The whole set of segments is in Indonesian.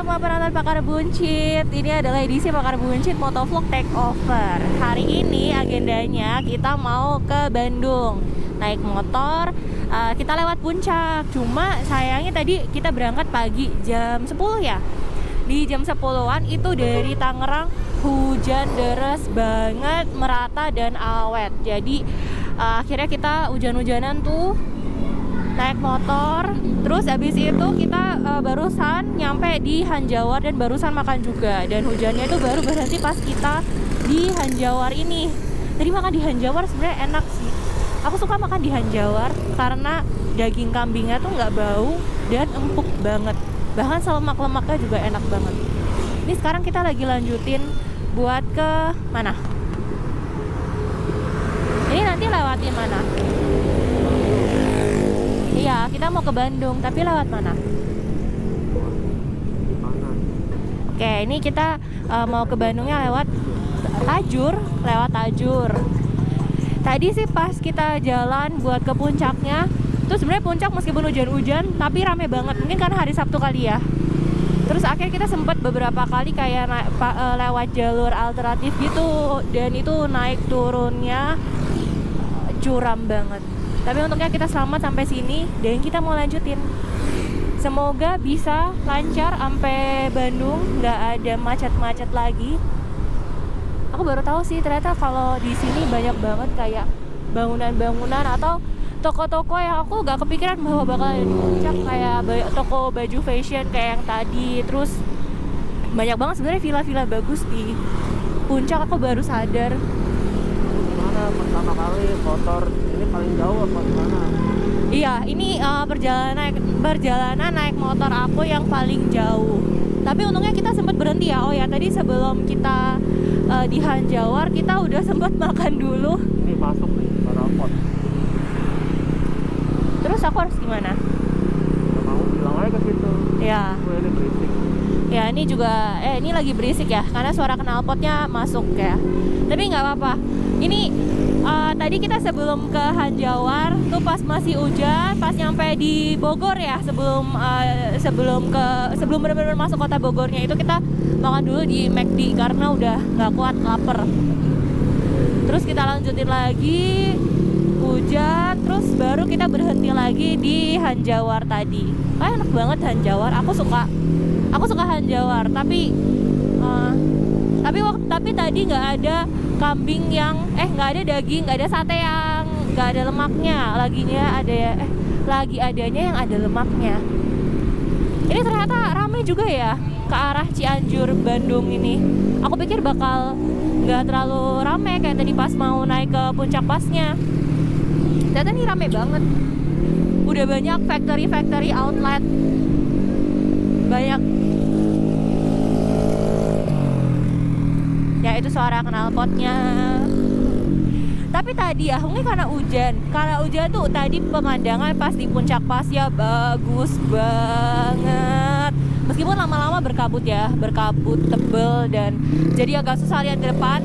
semua penonton Pakar Buncit. Ini adalah edisi Pakar Buncit Motovlog Takeover. Hari ini agendanya kita mau ke Bandung. Naik motor, kita lewat puncak. Cuma sayangnya tadi kita berangkat pagi jam 10 ya. Di jam 10-an itu dari Tangerang hujan deras banget, merata dan awet. Jadi akhirnya kita hujan-hujanan tuh naik motor. Terus habis itu kita barusan nyampe di Hanjawar dan barusan makan juga. Dan hujannya itu baru berhenti pas kita di Hanjawar ini. Tadi makan di Hanjawar sebenarnya enak sih. Aku suka makan di Hanjawar karena daging kambingnya tuh nggak bau dan empuk banget. Bahkan lemak-lemaknya juga enak banget. Ini sekarang kita lagi lanjutin buat ke mana? Ini nanti lewatin mana? Iya, kita mau ke Bandung, tapi lewat mana? Oke, ini kita mau ke Bandungnya lewat Tajur. Tadi sih pas kita jalan buat ke puncaknya, tuh sebenarnya puncak meskipun hujan-hujan, tapi rame banget. Mungkin karena hari Sabtu kali ya. Terus akhirnya kita sempat beberapa kali kayak lewat jalur alternatif gitu, dan itu naik turunnya curam banget. Tapi untungnya kita selamat sampai sini dan kita mau lanjutin. Semoga bisa lancar sampai Bandung, nggak ada macet-macet lagi. Aku baru tahu sih ternyata kalau di sini banyak banget kayak bangunan-bangunan atau toko-toko yang aku nggak kepikiran bahwa bakal ada di puncak, kayak toko baju fashion kayak yang tadi. Terus banyak banget sebenarnya villa-villa bagus di puncak, aku baru sadar. Mana pertama kali motor ini paling jauh apa gimana? Iya, ini perjalanan naik motor aku yang paling jauh. Tapi untungnya kita sempat berhenti ya. Oh ya, tadi sebelum kita di Hanjawar kita udah sempat makan dulu. Ini masuk nih, Barapot. Terus aku harus gimana? Gak mau bilang aja ke situ. Ya. Ini berisik. Ya, ini juga ini lagi berisik ya karena suara knalpotnya masuk ya. Tapi nggak apa-apa. Ini tadi kita sebelum ke Hanjawar tuh pas masih hujan, pas nyampe di Bogor ya, sebelum benar-benar masuk kota Bogornya itu kita makan dulu di McD karena udah nggak kuat lapar. Terus kita lanjutin lagi hujan, terus baru kita berhenti lagi di Hanjawar tadi. Enak banget Hanjawar, aku suka Hanjawar, tapi tadi nggak ada kambing yang nggak ada daging, nggak ada sate yang nggak ada lemaknya. Lagi adanya yang ada lemaknya. Ini ternyata ramai juga ya ke arah Cianjur Bandung ini. Aku pikir bakal nggak terlalu ramai kayak tadi pas mau naik ke puncak pasnya. Ternyata ini rame banget. Udah banyak factory outlet, banyak. Ya itu suara knalpotnya. Tapi tadi ya mungkin karena hujan tuh tadi pemandangan pas di puncak pas ya bagus banget. Meskipun lama-lama berkabut tebel dan jadi agak susah lihat ke depan,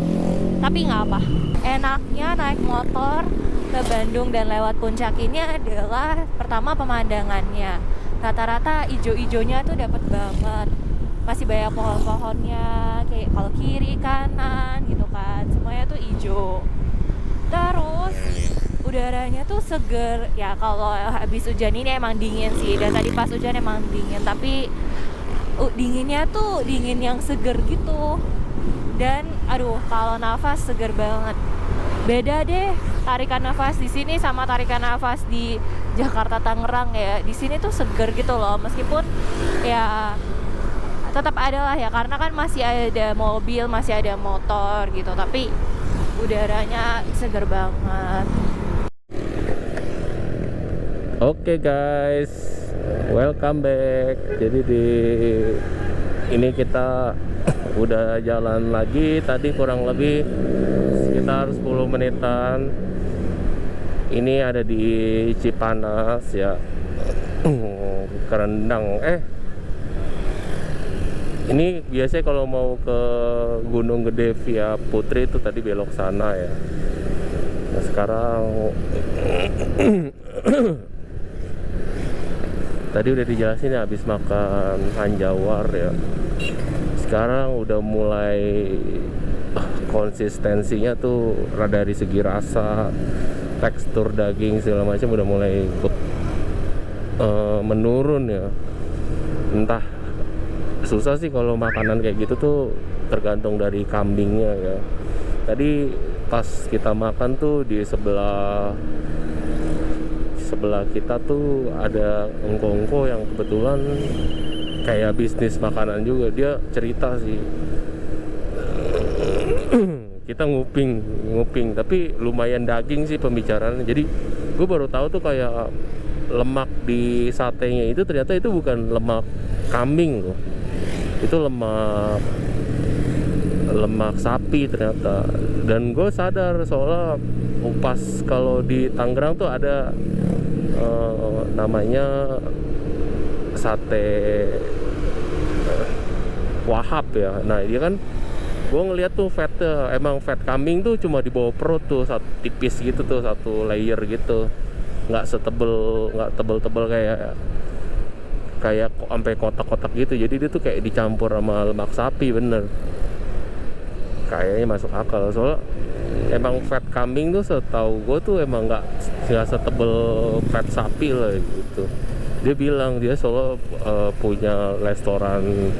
tapi nggak apa. Enaknya naik motor ke Bandung dan lewat puncak ini adalah pertama pemandangannya. Rata-rata ijo-ijonya tuh dapat banget. Masih banyak pohon-pohonnya, kayak kalau kiri kanan gitu kan, semuanya tuh hijau. Terus udaranya tuh seger ya. Kalau habis hujan ini emang dingin sih, dan tadi pas hujan emang dingin, tapi dinginnya tuh dingin yang seger gitu. Dan aduh, kalau nafas seger banget. Beda deh tarikan nafas di sini sama tarikan nafas di Jakarta Tangerang ya. Di sini tuh seger gitu loh, meskipun ya tetap ada lah ya, karena kan masih ada mobil, masih ada motor gitu, tapi udaranya seger banget. Oke guys, welcome back. Jadi ini kita udah jalan lagi. Tadi kurang lebih sekitar 10 menitan. Ini ada di Cipanas ya. Kerendang. Ini biasanya kalau mau ke Gunung Gede via Putri itu tadi belok sana ya. Nah sekarang Tadi udah dijelasin ya, habis makan hanjawar ya. Sekarang udah mulai konsistensinya tuh rada dari segi rasa, tekstur daging segala macam udah mulai ikut menurun ya. Entah, susah sih kalau makanan kayak gitu tuh, tergantung dari kambingnya ya. Tadi pas kita makan tuh di sebelah kita tuh ada engko-engko yang kebetulan kayak bisnis makanan juga. Dia cerita sih, kita nguping tapi lumayan daging sih pembicaraannya. Jadi gue baru tahu tuh kayak lemak di satenya itu ternyata itu bukan lemak kambing loh, itu lemak sapi ternyata. Dan gue sadar soalnya pas kalau di Tangerang tuh ada namanya sate Wahab ya. Nah dia kan, gue ngeliat tuh fatnya, emang fat kambing tuh cuma di bawah perut tuh, satu tipis gitu tuh, satu layer gitu, nggak tebel-tebel kayak sampai kotak-kotak gitu. Jadi dia tuh kayak dicampur sama lemak sapi, bener, kayaknya masuk akal. Soalnya emang fat kambing tuh setahu gue tuh emang nggak setebel fat sapi lah gitu. Dia bilang dia soalnya punya restoran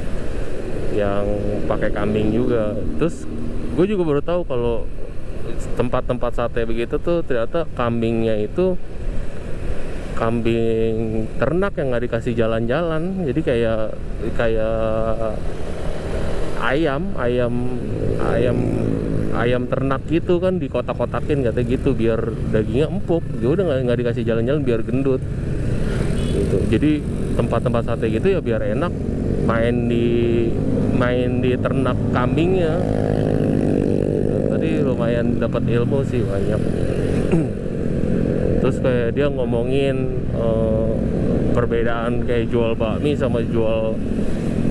yang pakai kambing juga. Terus gue juga baru tahu kalau tempat-tempat sate begitu tuh ternyata kambingnya itu kambing ternak yang nggak dikasih jalan-jalan. Jadi kayak ayam ternak gitu kan, di kotak-kotakin katanya gitu biar dagingnya empuk. Dia udah nggak dikasih jalan-jalan biar gendut gitu. Jadi tempat-tempat sate gitu ya biar enak main di ternak kambingnya. Tadi lumayan dapat ilmu sih, banyak. Terus kayak dia ngomongin perbedaan kayak jual bakmi sama jual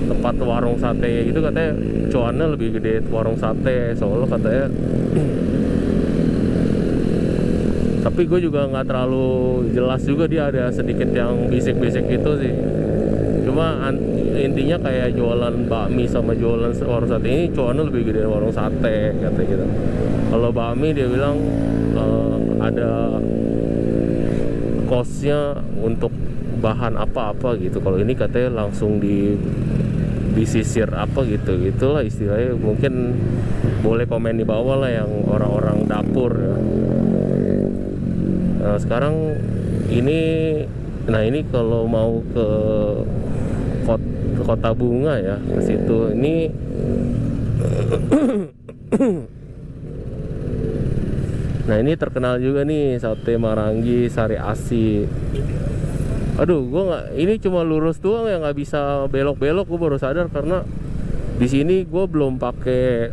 tempat warung sate gitu. Katanya cuannya lebih gede warung sate soalnya katanya. Tapi gue juga nggak terlalu jelas juga, dia ada sedikit yang bisik-bisik gitu sih. Cuma intinya kayak jualan bakmi sama jualan warung sate ini cuannya lebih gede warung sate katanya gitu. Kalau bakmi dia bilang ada costnya untuk bahan apa-apa gitu. Kalau ini katanya langsung disisir apa gitu, gitulah istilahnya. Mungkin boleh komen di bawah lah yang orang-orang dapur ya. Nah sekarang ini kalau mau ke Kota Bunga ya, ke situ ini nah ini terkenal juga nih sate Marangi Sari Asi. Aduh, gue nggak, ini cuma lurus doang ya, nggak bisa belok-belok. Gue baru sadar karena di sini gue belum pakai.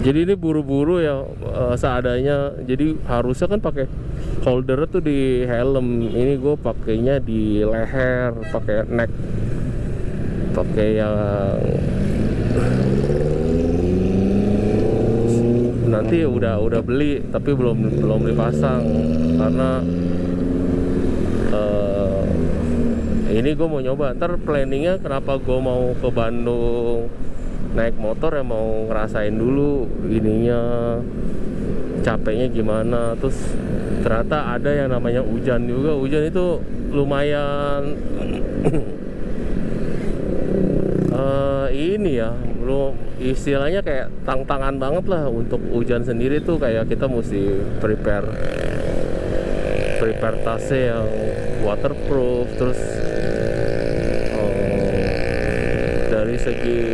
Jadi ini buru-buru ya, seadanya. Jadi harusnya kan pakai holder tuh di helm. Ini gue pakainya di leher, pakai neck, pakai yang nanti udah beli tapi belum dipasang karena ini gue mau nyoba. Ntar planningnya kenapa gue mau ke Bandung naik motor ya, mau ngerasain dulu ininya capeknya gimana. Terus ternyata ada yang namanya hujan juga. Hujan itu lumayan ini ya, belum istilahnya kayak tantangan banget lah. Untuk hujan sendiri tuh kayak kita mesti prepare tasnya yang waterproof. Terus dari segi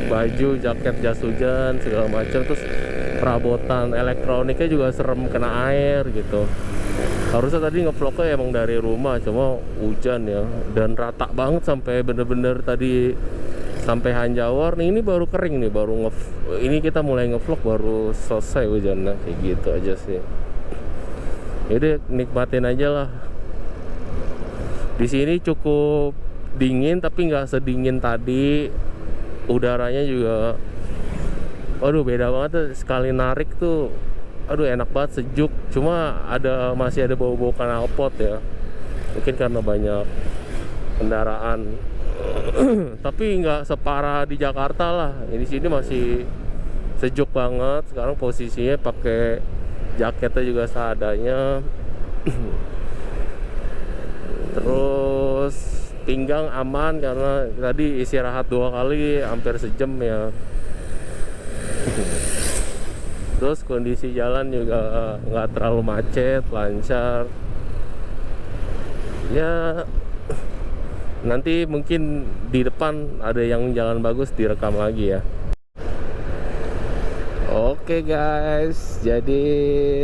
baju, jaket, jas hujan segala macam. Terus perabotan elektroniknya juga serem kena air gitu. Harusnya tadi ngevlognya emang dari rumah, cuma hujan ya, dan rata banget sampai bener-bener tadi sampai Hanjawar nih. Ini baru kering nih, ini kita mulai ngevlog baru selesai hujannya, kayak gitu aja sih. Jadi nikmatin aja lah. Di sini cukup dingin tapi nggak sedingin tadi. Udaranya juga, aduh beda banget tuh. Sekali narik tuh, aduh enak banget, sejuk. Cuma masih ada bau-bau knalpot ya. Mungkin karena banyak kendaraan. Tapi nggak separah di Jakarta lah. Di sini masih sejuk banget. Sekarang posisinya pakai jaketnya juga seadanya. Terus pinggang aman karena tadi istirahat 2 kali hampir sejam ya. Terus kondisi jalan juga nggak terlalu macet, lancar. Ya nanti mungkin di depan ada yang jalan bagus direkam lagi ya. Oke guys, jadi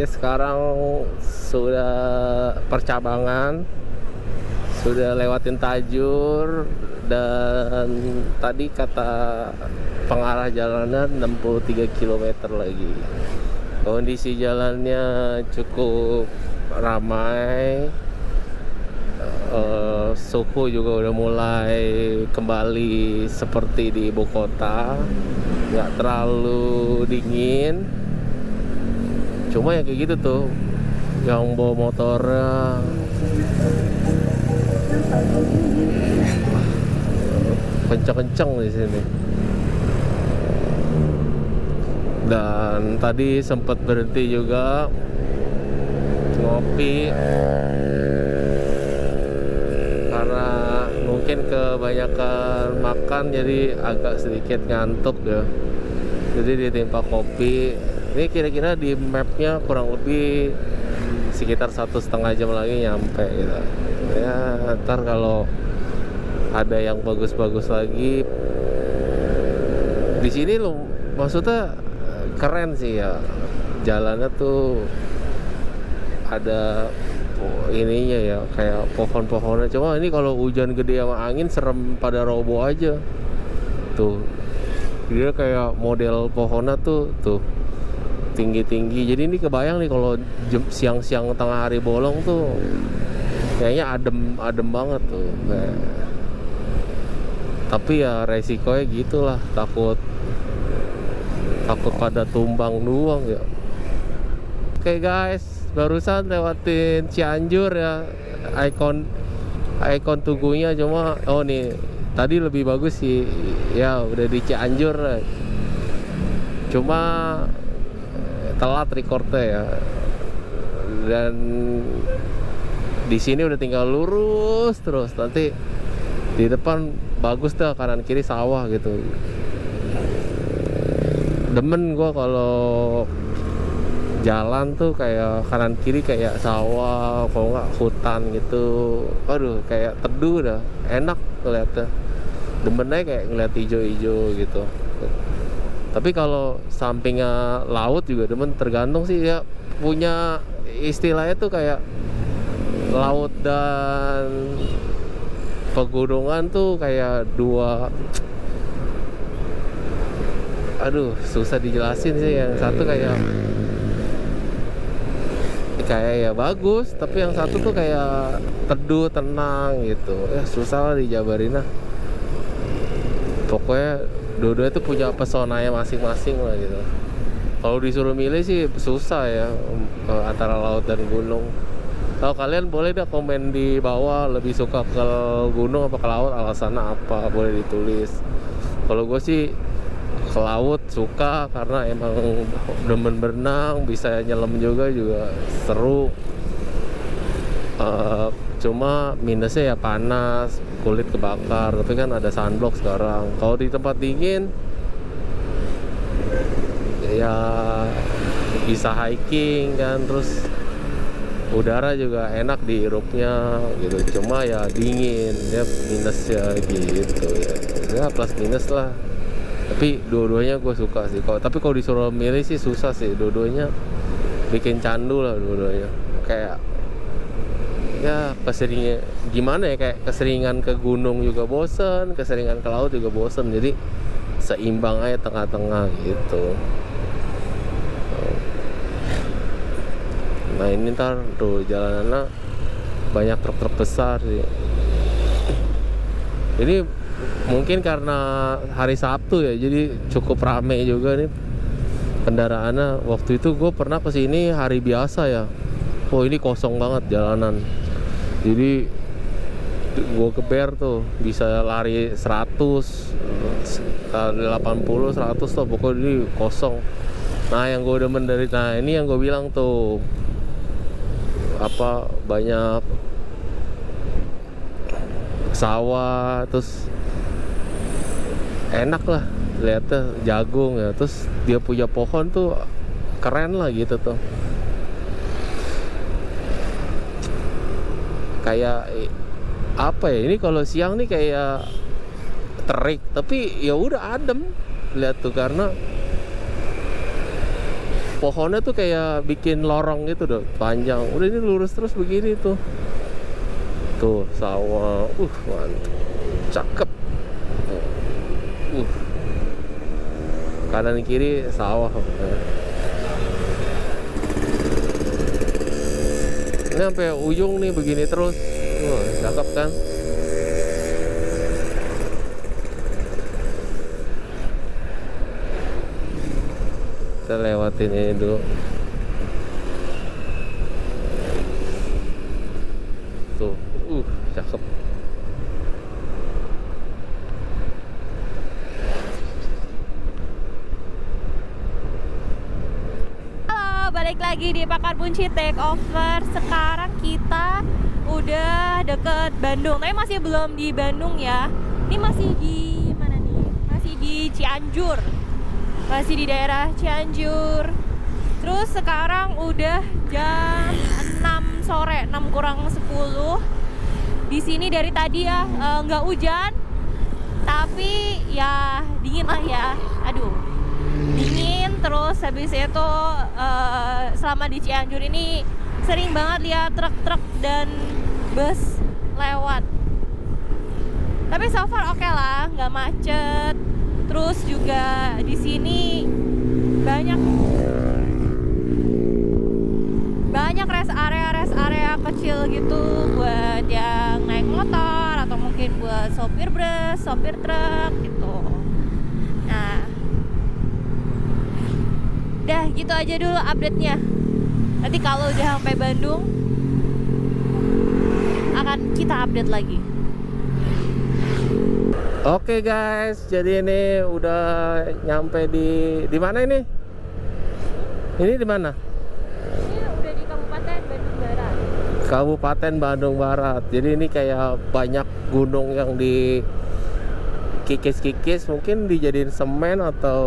sekarang sudah percabangan, sudah lewatin Tajur, dan tadi kata pengarah jalanan 63 km lagi. Kondisi jalannya cukup ramai. Suhu juga udah mulai kembali seperti di ibu kota, nggak terlalu dingin. Cuma ya kayak gitu tuh, yang bawa motornya kenceng-kenceng di sini. Dan tadi sempat berhenti juga ngopi karena mungkin kebanyakan makan jadi agak sedikit ngantuk ya. Jadi ditimpa kopi. Ini kira-kira di mapnya kurang lebih sekitar 1,5 jam lagi nyampe gitu. Ya ntar kalau ada yang bagus-bagus lagi di sini lo, maksudnya keren sih ya, jalannya tuh ada ininya ya, kayak pohon-pohonnya. Cuma ini kalau hujan gede sama angin serem pada roboh aja tuh. Dia kayak model pohonnya tuh tinggi-tinggi. Jadi ini kebayang nih kalau siang-siang tengah hari bolong tuh kayaknya adem banget tuh kayak. Tapi ya resikonya gitulah, takut pada tumbang doang ya. Oke guys, barusan lewatin Cianjur ya, ikon Tugunya. Cuma oh nih tadi lebih bagus sih ya, udah di Cianjur. Cuma telat recordnya ya, dan di sini udah tinggal lurus terus, nanti di depan bagus dah, kanan kiri sawah gitu. Demen gua kalau jalan tuh kayak kanan kiri kayak sawah, kalau nggak hutan gitu. Aduh, kayak teduh dah, enak ngeliatnya. Demennya kayak ngeliat hijau-hijau gitu. Tapi kalau sampingnya laut juga demen, tergantung sih ya. Punya istilahnya tuh kayak laut dan pegunungan tuh kayak dua. Aduh, susah dijelasin sih. Yang satu kayak ya bagus, tapi yang satu tuh kayak teduh, tenang gitu. Ya susah lah dijabarin lah. Pokoknya dua-duanya tuh punya pesonanya masing-masing lah gitu. Kalau disuruh milih sih susah ya, antara laut dan gunung. Kalau kalian boleh dah komen di bawah, lebih suka ke gunung apa ke laut, alasannya apa, boleh ditulis. Kalau gue sih ke laut suka karena emang demen berenang, bisa nyelam juga seru. Cuma minusnya ya panas, kulit kebakar. Tapi kan ada sunblock sekarang. Kalau di tempat dingin ya bisa hiking kan, terus udara juga enak dirupnya gitu. Cuma ya dingin, ya minusnya gitu ya. Ya plus minus lah. Tapi dua-duanya gue suka sih. Tapi kalau disuruh milih sih susah sih. Dua-duanya bikin candu lah dua-duanya. Kayak ya keseringan gimana ya, kayak keseringan ke gunung juga bosen, keseringan ke laut juga bosen. Jadi seimbang aja tengah-tengah gitu. Nah ini ntar tuh jalanannya banyak truk-truk besar sih. Ini mungkin karena hari Sabtu ya, jadi cukup rame juga nih kendaraannya. Waktu itu gue pernah kesini hari biasa ya, oh ini kosong banget jalanan. Jadi gue geber tuh bisa lari 100, 80, 100 tuh pokoknya ini kosong. Nah yang gue demen dari, nah ini yang gue bilang tuh apa, banyak sawah, terus enak lah lihatnya, jagung ya, terus dia punya pohon tuh keren lah gitu tuh. Kayak apa ya, ini kalau siang nih kayak terik, tapi ya udah adem lihat tuh, karena pohonnya tuh kayak bikin lorong gitu tuh panjang. Udah ini lurus terus begini tuh. Tuh sawah, mantap, cakep. Kanan kiri sawah. Ini sampai ujung nih begini terus. Cakep kan? Kita lewatin ini dulu. Tuh, cakep. Halo, balik lagi di Pakar Punci Takeover. Sekarang kita udah deket Bandung, tapi masih belum di Bandung ya. Ini masih di mana nih? Masih di Cianjur. Masih di daerah Cianjur. Terus sekarang udah jam 6 sore, 6 kurang 10. Di sini dari tadi ya nggak hujan, tapi ya dingin lah ya. Aduh, dingin. Terus habis itu selama di Cianjur ini sering banget lihat truk-truk dan bus lewat. Tapi so far oke lah, nggak macet. Terus juga di sini banyak rest area kecil gitu buat yang naik motor atau mungkin buat sopir bus, sopir truk gitu. Nah, dah gitu aja dulu update-nya. Nanti kalau udah sampai Bandung akan kita update lagi. Oke guys, jadi ini udah nyampe di mana ini? Ini di mana? Ini udah di Kabupaten Bandung Barat. Kabupaten Bandung Barat. Jadi ini kayak banyak gunung yang di kikis-kikis, mungkin dijadiin semen atau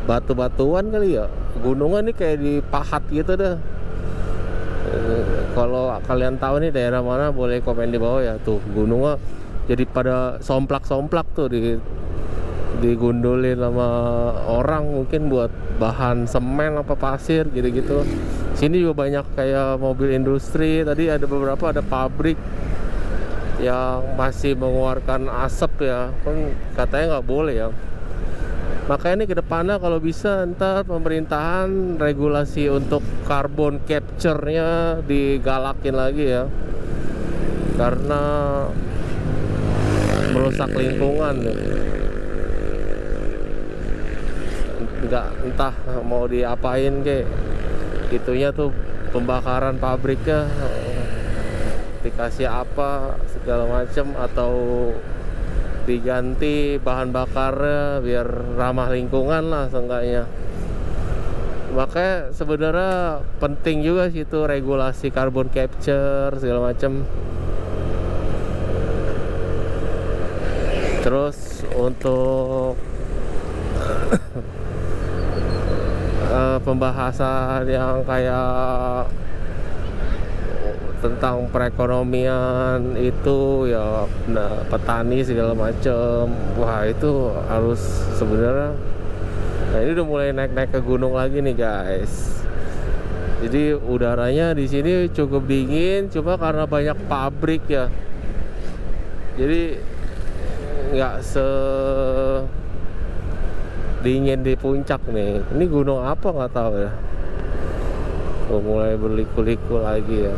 batu-batuan kali ya. Gunungnya nih kayak dipahat gitu dah. Kalau kalian tahu nih daerah mana, boleh komen di bawah ya. Tuh gunungnya jadi pada somplak-somplak tuh, digundulin sama orang mungkin buat bahan semen apa pasir gitu-gitu. Sini juga banyak kayak mobil industri. Tadi ada beberapa, ada pabrik yang masih mengeluarkan asap ya, kan katanya nggak boleh ya. Makanya ini kedepannya kalau bisa ntar pemerintahan regulasi untuk carbon capture-nya digalakin lagi ya, karena merusak lingkungan ya. Nggak, entah mau diapain kek, itunya tuh pembakaran pabriknya dikasih apa segala macem, atau diganti bahan bakarnya biar ramah lingkungan lah seenggaknya. Makanya sebenarnya penting juga sih itu regulasi carbon capture segala macem. Terus untuk pembahasan yang kayak tentang perekonomian itu ya, petani segala macem, wah itu harus sebenarnya. Nah ini udah mulai naik-naik ke gunung lagi nih guys. Jadi udaranya di sini cukup dingin, cuma karena banyak pabrik ya, jadi nggak dingin di puncak nih. Ini gunung apa nggak tahu ya. Mulai berliku-liku lagi ya.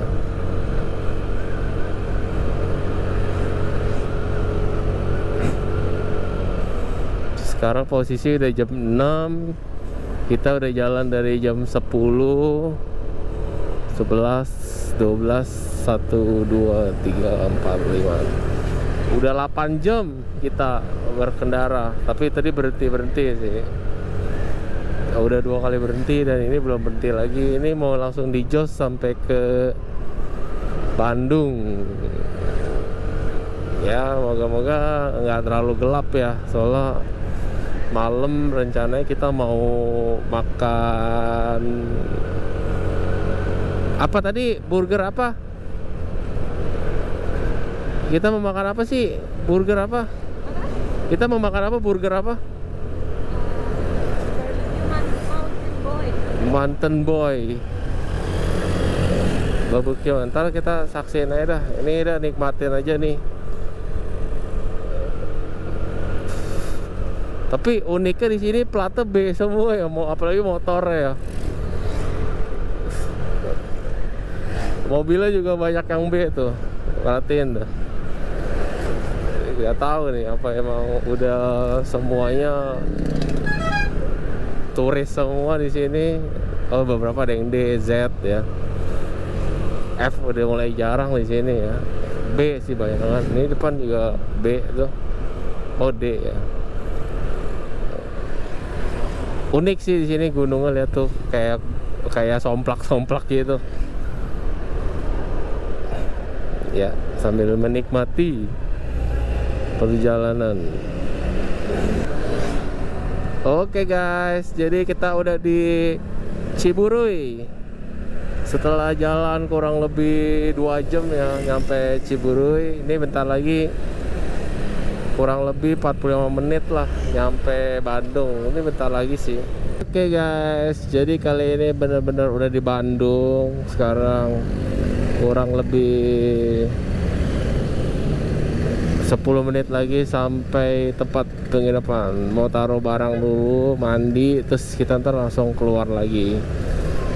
Sekarang posisi udah jam 6. Kita udah jalan dari jam 10, 11, 12 1, 2, 3, 4, 5. Udah 8 jam kita berkendara, tapi tadi berhenti sih. Udah 2 kali berhenti dan ini belum berhenti lagi. Ini mau langsung di Jos sampai ke Bandung. Ya, moga-moga nggak terlalu gelap ya, soalnya malam rencananya kita mau makan apa tadi? Burger apa? Kita mau makan apa sih? Burger apa? Kita mau makan apa? Burger apa? Mountain Boy. Barbecue. Ntar kita saksiin aja dah. Ini udah nikmatin aja nih. Tapi uniknya di sini platnya B semua ya, mau apalagi motornya ya. Mobilnya juga banyak yang B tuh. Perhatiin dah. Gak tahu nih apa emang udah semuanya turis semua di sini. Oh, beberapa ada yang D, Z ya. F udah mulai jarang di sini ya. B sih banyak banget. Ini depan juga B tuh. Oh, D ya. Unik sih di sini gunungnya, lihat tuh kayak somplak-somplak gitu. Ya, sambil menikmati perjalanan. Oke guys, jadi kita udah di Ciburuy. Setelah jalan kurang lebih 2 jam ya nyampe Ciburuy. Ini bentar lagi kurang lebih 45 menit lah nyampe Bandung. Ini bentar lagi sih. Oke guys, jadi kali ini bener-bener udah di Bandung. Sekarang kurang lebih 10 menit lagi sampai tempat penginapan. Mau taruh barang dulu, mandi, terus kita ntar langsung keluar lagi.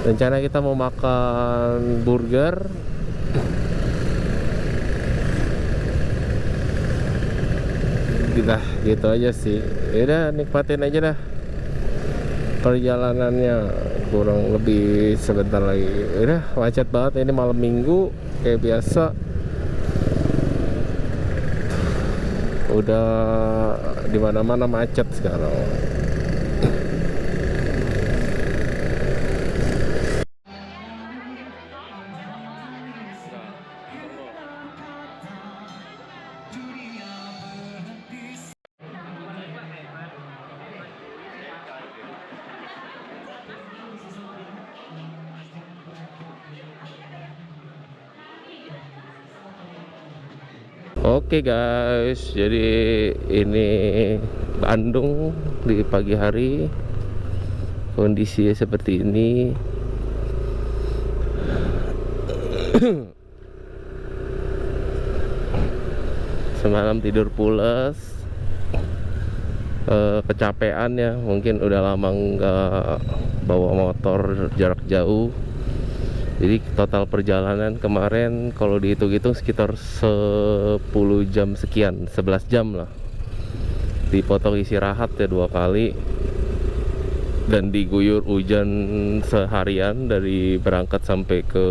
Rencana kita mau makan burger. Gitu aja sih. Yaudah, nikmatin aja dah perjalanannya. Kurang lebih sebentar lagi. Udah macet banget, ini malam minggu kayak biasa. Udah di mana-mana macet sekarang. Oke guys, jadi ini Bandung di pagi hari, kondisinya seperti ini. Semalam tidur pules, kecapean ya, mungkin udah lama nggak bawa motor jarak jauh. Jadi total perjalanan kemarin kalau dihitung-hitung sekitar 10 jam sekian, 11 jam lah. Dipotong istirahat ya 2 kali. Dan diguyur hujan seharian dari berangkat sampai ke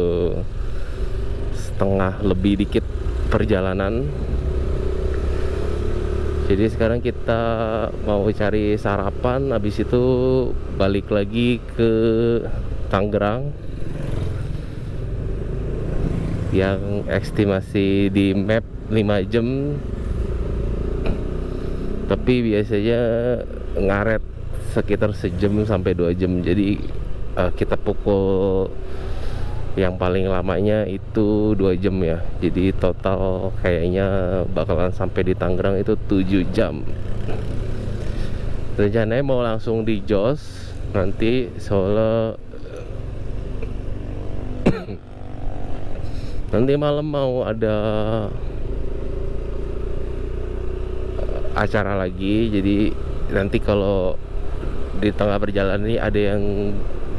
setengah lebih dikit perjalanan. Jadi sekarang kita mau cari sarapan, habis itu balik lagi ke Tangerang. Yang estimasi di map 5 jam, tapi biasanya ngaret sekitar sejam sampai 2 jam. Jadi kita pukul yang paling lamanya itu 2 jam ya. Jadi total kayaknya bakalan sampai di Tangerang itu 7 jam. Rencananya mau langsung di Jos nanti, soalnya nanti malam mau ada acara lagi. Jadi nanti kalau di tengah perjalanan ini ada yang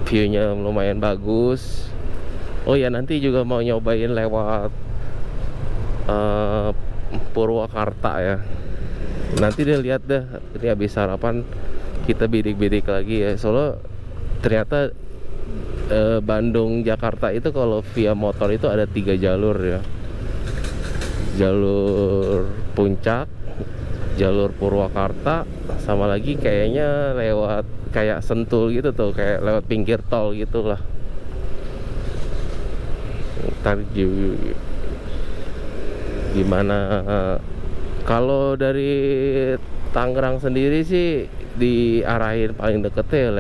view-nya lumayan bagus. Oh ya, nanti juga mau nyobain lewat Purwakarta ya. Nanti deh lihat deh, ini habis sarapan kita bidik-bidik lagi ya. Soalnya ternyata Bandung Jakarta itu kalau via motor itu ada 3 jalur ya. Jalur Puncak, jalur Purwakarta, sama lagi kayaknya lewat kayak Sentul gitu tuh, kayak lewat pinggir tol gitulah. Ntar gimana kalau dari Tangerang sendiri sih diarahin paling deketnya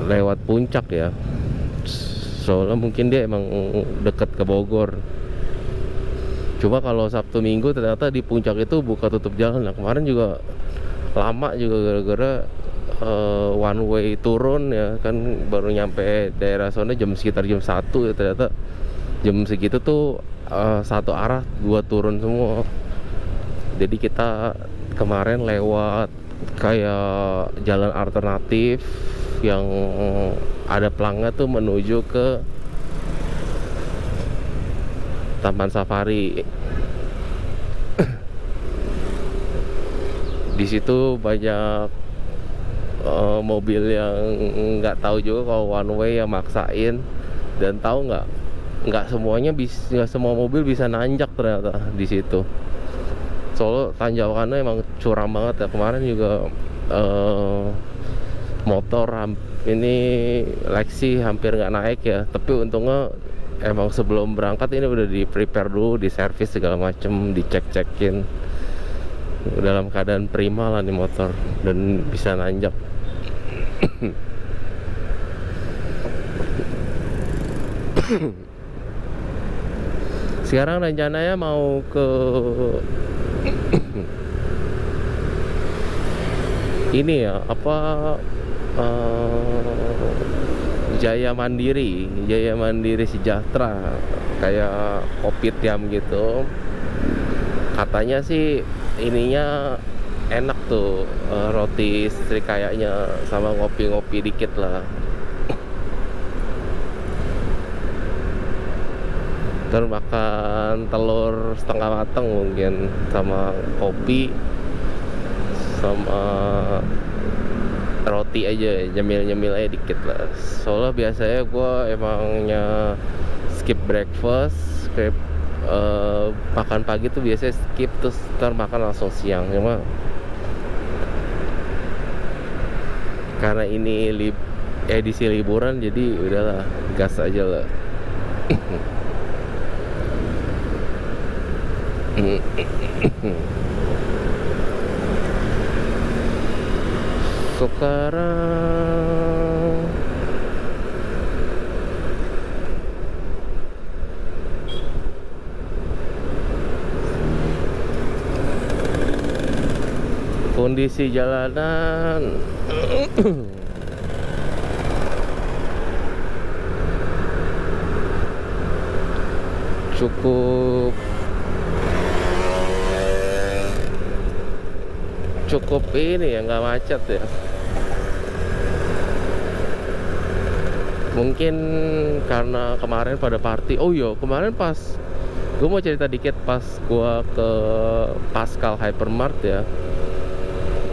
lewat Puncak ya, soalnya mungkin dia emang deket ke Bogor. Cuma kalau Sabtu Minggu ternyata di Puncak itu buka tutup jalan. Nah kemarin juga lama juga gara-gara one way turun ya kan, baru nyampe daerah sana sekitar jam 1 ya, ternyata jam segitu tuh satu arah 2 turun semua. Jadi kita kemarin lewat kayak jalan alternatif yang ada pelangnya tuh menuju ke Taman Safari. Di situ banyak mobil yang nggak tahu juga kalau one way yang maksain, dan tahu nggak nggak semua mobil bisa nanjak ternyata di situ. Soalnya tanjakannya emang curam banget ya. Kemarin juga motor ini Lexi hampir nggak naik ya, tapi untungnya emang sebelum berangkat ini udah di prepare dulu, di servis segala macem, dicek-cekin, dalam keadaan prima lah nih motor dan bisa nanjak. Sekarang rencananya mau ke ini ya, apa, Jaya Mandiri Sejahtera, kayak kopi tiam gitu. Katanya sih ininya enak tuh, roti srikayanya sama ngopi-ngopi dikit lah. Terus makan telur setengah mateng mungkin, sama kopi, sama roti aja, nyemil aja dikit lah. Soalnya biasanya gue emangnya skip breakfast, makan pagi tuh biasanya skip, terus ntar makan langsung siang. Cuma karena ini edisi liburan, jadi udahlah gas aja lah. Sekarang kondisi jalanan cukup ini ya, nggak macet ya. Mungkin karena kemarin pada party. Oh iya, kemarin pas gue mau cerita dikit, pas gue ke Pascal Hypermart ya,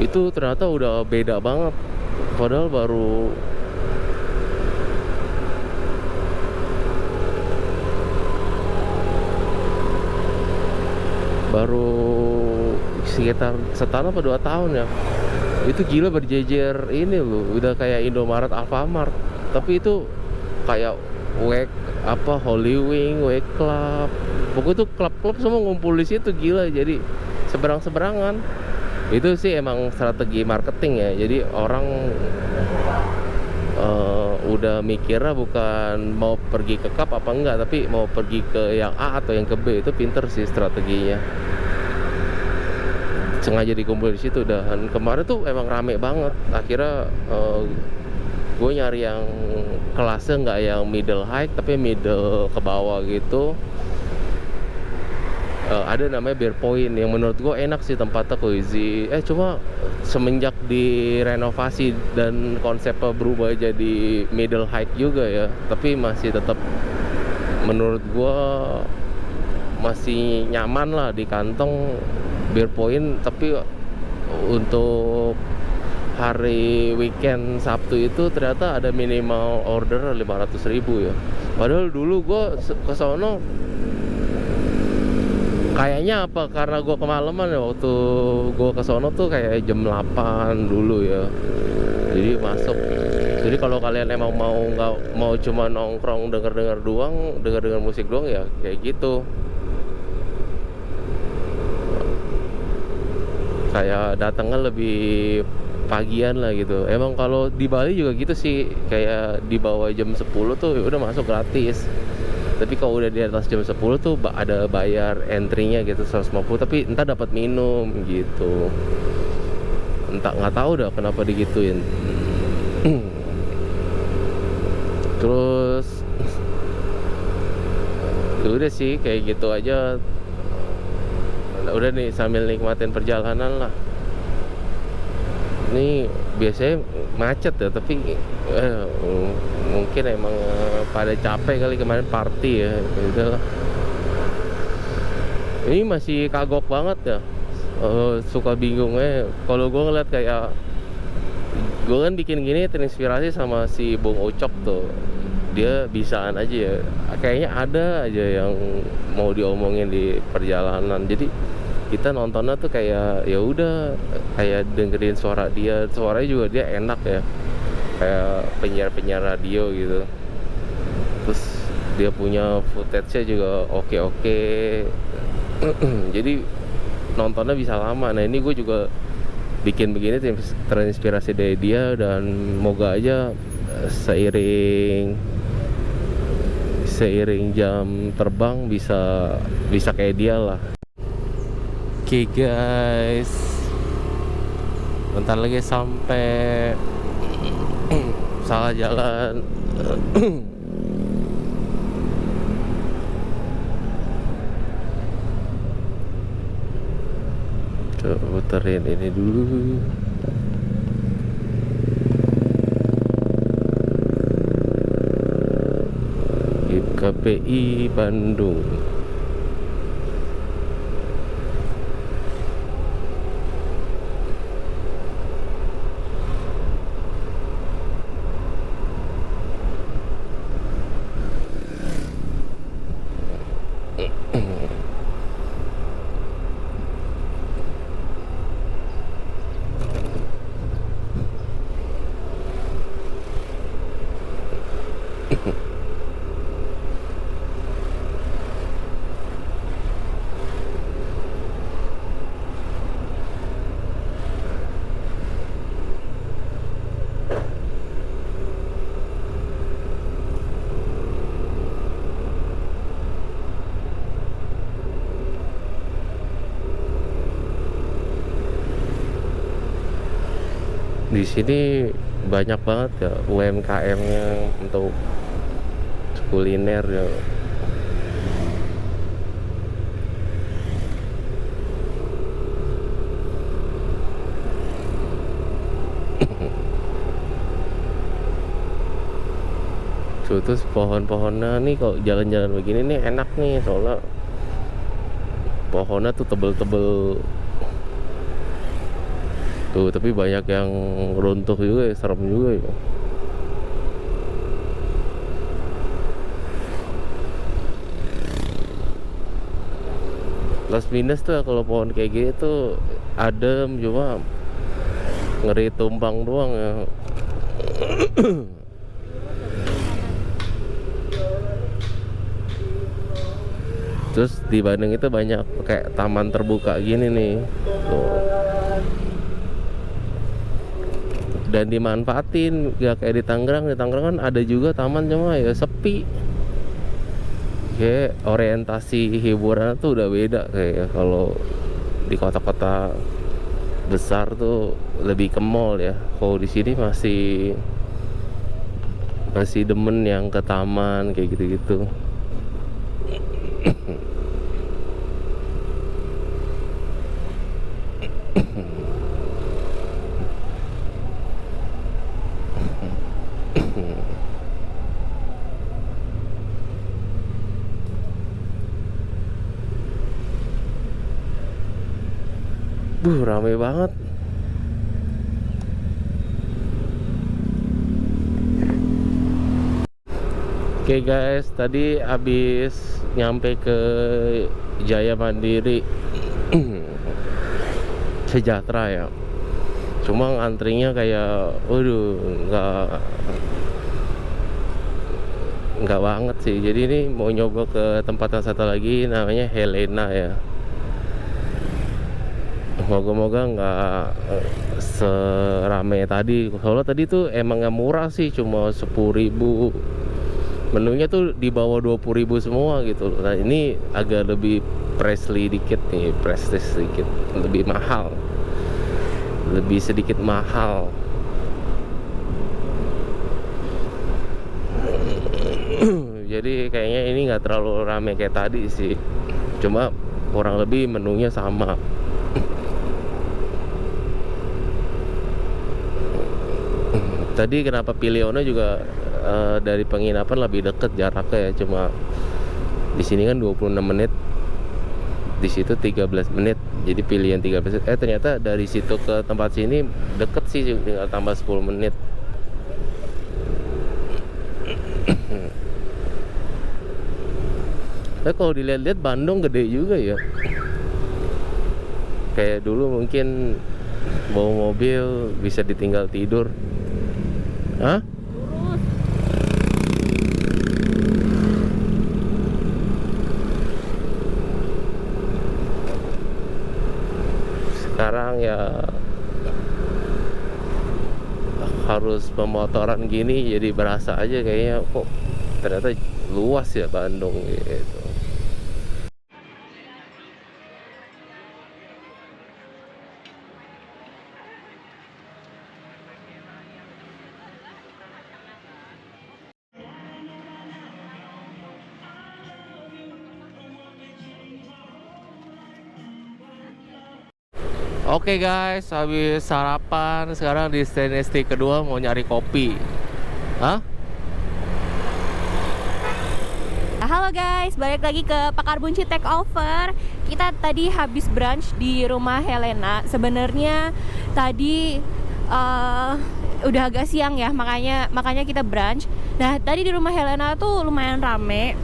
itu ternyata udah beda banget. Padahal baru sekitar setahun apa 2 tahun ya. Itu gila, berjejer ini loh, udah kayak Indomaret, Alfamart, tapi itu kayak Holy Wing, Wake Club, pokoknya tuh klub-klub semua ngumpul di situ, gila. Jadi seberang-seberangan. Itu sih emang strategi marketing ya. Jadi orang udah mikirnya bukan mau pergi ke klub apa enggak, tapi mau pergi ke yang A atau yang ke B. Itu pinter sih strateginya. Sengaja dikumpul di situ. Dan kemarin tuh emang rame banget. Akhirnya gue nyari yang kelasnya nggak yang middle high, tapi middle ke bawah gitu. Ada namanya Bear Point yang menurut gue enak sih tempatnya, cozy. Cuma semenjak direnovasi dan konsepnya berubah jadi middle high juga ya, tapi masih tetap menurut gue masih nyaman lah di kantong Bear Point. Tapi untuk hari weekend Sabtu itu ternyata ada minimal order 500.000 ya. Padahal dulu gue ke sono kayaknya apa karena gue kemalaman ya, waktu gue ke sono tuh kayak jam 8 dulu ya. Jadi masuk. Jadi kalau kalian emang nggak mau cuma nongkrong denger musik doang ya kayak gitu. Kayak datangnya lebih pagian lah gitu. Emang kalau di Bali juga gitu sih, kayak di bawah jam 10 tuh ya udah masuk gratis. Tapi kalau udah di atas jam 10 tuh ada bayar entry-nya gitu 150, tapi entah dapat minum gitu. Entah, nggak tahu dah kenapa digituin. Terus udah sih kayak gitu aja. Udah nih sambil nikmatin perjalanan lah. Ini biasanya macet ya, tapi mungkin emang pada capek kali kemarin party ya. Udahlah. Ini masih kagok banget ya. Suka bingungnya kalau gue ngeliat kayak gue kan bikin gini terinspirasi sama si Bung Ucok tuh. Dia bisaan aja ya. Kayaknya ada aja yang mau diomongin di perjalanan. Jadi kita nontonnya tuh kayak ya udah kayak dengerin suara dia, suaranya juga dia enak ya, kayak penyiar radio gitu. Terus dia punya footage-nya juga oke. Jadi nontonnya bisa lama. Nah ini gue juga bikin begini terinspirasi dari dia, dan moga aja seiring jam terbang bisa kayak dia lah. Oke guys, bentar lagi sampai. Salah jalan. Coba puterin ini dulu. KPI Bandung. Di sini banyak banget ya UMKM-nya untuk kuliner ya. Terus pohon-pohonnya nih kalau jalan-jalan begini nih enak nih, soalnya pohonnya tuh tebel-tebel tuh, tapi banyak yang runtuh juga ya, serem juga ya. Plus minus tuh kalau pohon kayak gini tuh adem, cuma ngeri tumbang doang ya. Terus di Bandung itu banyak kayak taman terbuka gini nih tuh. Dan dimanfaatin, gak kayak di Tangerang. Di Tangerang kan ada juga taman, cuma ya sepi. Kayak orientasi hiburan tuh udah beda kayak kalau di kota-kota besar tuh lebih ke mall ya. Kalau di sini masih demen yang ke taman kayak gitu-gitu. Rame banget. Oke guys, tadi habis nyampe ke Jaya Mandiri Sejahtera ya. Cuma antrinya kayak, waduh, nggak banget sih. Jadi ini mau nyoba ke tempat yang satu lagi, namanya Helena ya. Moga-moga nggak serame tadi. Soalnya tadi tuh emang nggak murah sih, cuma 10.000. Menunya tuh di bawah 20.000 semua gitu. Nah ini agak lebih prestige dikit, lebih mahal, lebih sedikit mahal. Jadi kayaknya ini nggak terlalu rame kayak tadi sih, cuma kurang lebih menunya sama. Tadi kenapa pilih Ono juga dari penginapan lebih deket jaraknya ya, cuma di sini kan 26 menit, di situ 13 menit. Jadi pilih yang 13 menit. Ternyata dari situ ke tempat sini deket sih, tinggal tambah 10 menit. Tapi kalau dilihat-lihat Bandung gede juga ya. Kayak dulu mungkin bawa mobil bisa ditinggal tidur. Hah? Lurus. Sekarang ya harus pemotoran gini, jadi berasa aja kayaknya kok ternyata luas ya Bandung gitu. Oke guys, habis sarapan sekarang di destinasi kedua mau nyari kopi. Hah? Halo guys, balik lagi ke Pakar Bunci Takeover. Kita tadi habis brunch di rumah Helena. Sebenarnya tadi udah agak siang ya, makanya kita brunch. Nah, tadi di rumah Helena tuh lumayan rame.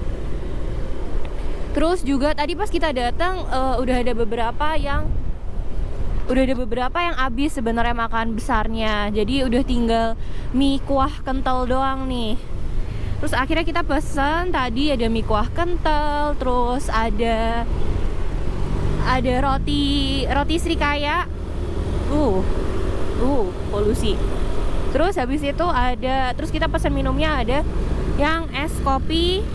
Terus juga tadi pas kita datang udah ada beberapa yang habis sebenarnya makan besarnya. Jadi udah tinggal mie kuah kental doang nih. Terus akhirnya kita pesen, tadi ada mie kuah kental, terus ada roti Srikaya. Polusi. Terus habis itu terus kita pesen minumnya ada yang es kopi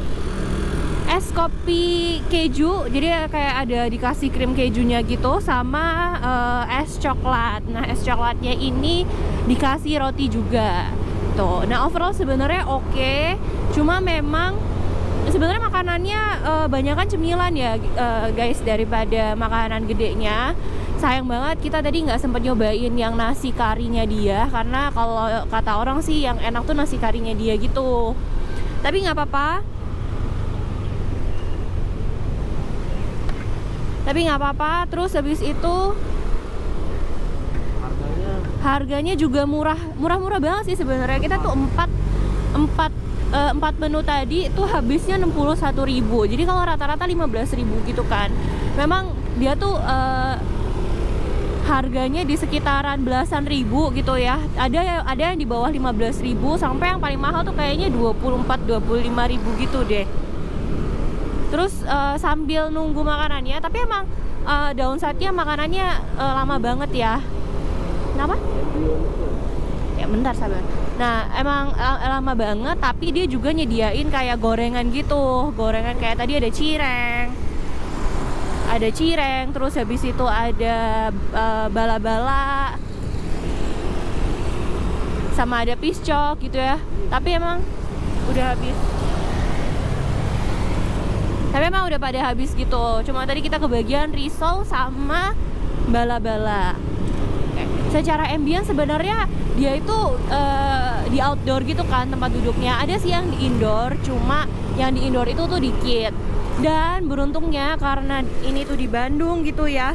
keju, jadi kayak ada dikasih krim kejunya gitu, sama es coklat. Nah, es coklatnya ini dikasih roti juga tuh. Nah, overall sebenarnya oke. Cuma memang sebenarnya makanannya banyakan cemilan ya guys, daripada makanan gedenya. Sayang banget kita tadi nggak sempat nyobain yang nasi karinya dia, karena kalau kata orang sih yang enak tuh nasi karinya dia gitu. Tapi nggak apa-apa. Terus habis itu harganya juga murah banget sih sebenarnya. Kita tuh empat menu tadi itu habisnya 61.000. Jadi kalau rata-rata 15.000 gitu kan. Memang dia tuh harganya di sekitaran belasan ribu gitu ya. Ada yang di bawah 15.000, sampai yang paling mahal tuh kayaknya 24-25.000 gitu deh. Terus sambil nunggu makanannya, tapi emang downside-nya makanannya lama banget ya. Kenapa? Ya bentar, sabar. Nah, emang lama banget, tapi dia juga nyediain kayak gorengan gitu. Gorengan kayak tadi ada cireng, terus habis itu ada bala-bala, sama ada piscok gitu ya. Tapi emang udah habis. Tapi emang udah pada habis gitu. Cuma tadi kita kebagian risol sama bala-bala. Secara ambience sebenarnya dia itu di outdoor gitu kan tempat duduknya. Ada sih yang di indoor, cuma yang di indoor itu tuh dikit. Dan beruntungnya karena ini tuh di Bandung gitu ya,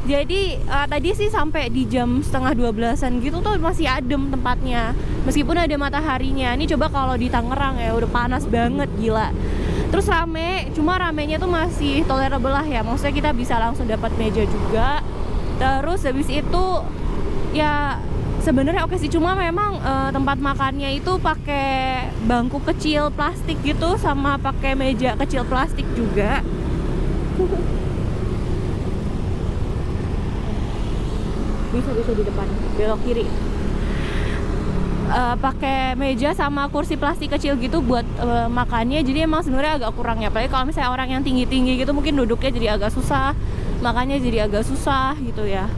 Jadi tadi sih sampai di jam setengah 12-an gitu tuh masih adem tempatnya, meskipun ada mataharinya. Ini coba kalau di Tangerang ya udah panas banget, gila. Terus rame, cuma ramenya tuh masih tolerable lah ya, maksudnya kita bisa langsung dapat meja juga. Terus habis itu ya sebenarnya oke sih, cuma memang tempat makannya itu pakai bangku kecil plastik gitu, sama pakai meja kecil plastik juga. Bisa di depan, belok kiri. Pakai meja sama kursi plastik kecil gitu buat makannya, jadi emang sebenarnya agak kurang ya. Apalagi kalau misalnya orang yang tinggi-tinggi gitu mungkin duduknya jadi agak susah, makannya jadi agak susah gitu ya.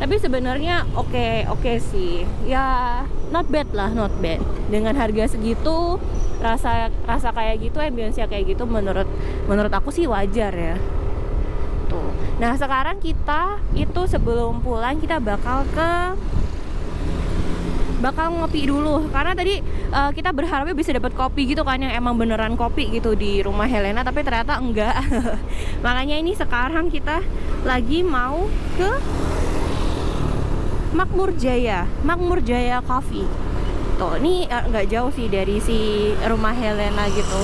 Tapi sebenarnya oke sih ya, not bad lah, not bad. Dengan harga segitu, rasa kayak gitu, ambience kayak gitu, menurut aku sih wajar ya. Tuh. Nah sekarang kita itu sebelum pulang kita bakal ngopi dulu, karena tadi kita berharapnya bisa dapat kopi gitu kan, yang emang beneran kopi gitu di rumah Helena, tapi ternyata enggak. Makanya ini sekarang kita lagi mau ke Makmur Jaya Coffee. Tuh, ini nggak jauh sih dari si rumah Helena gitu.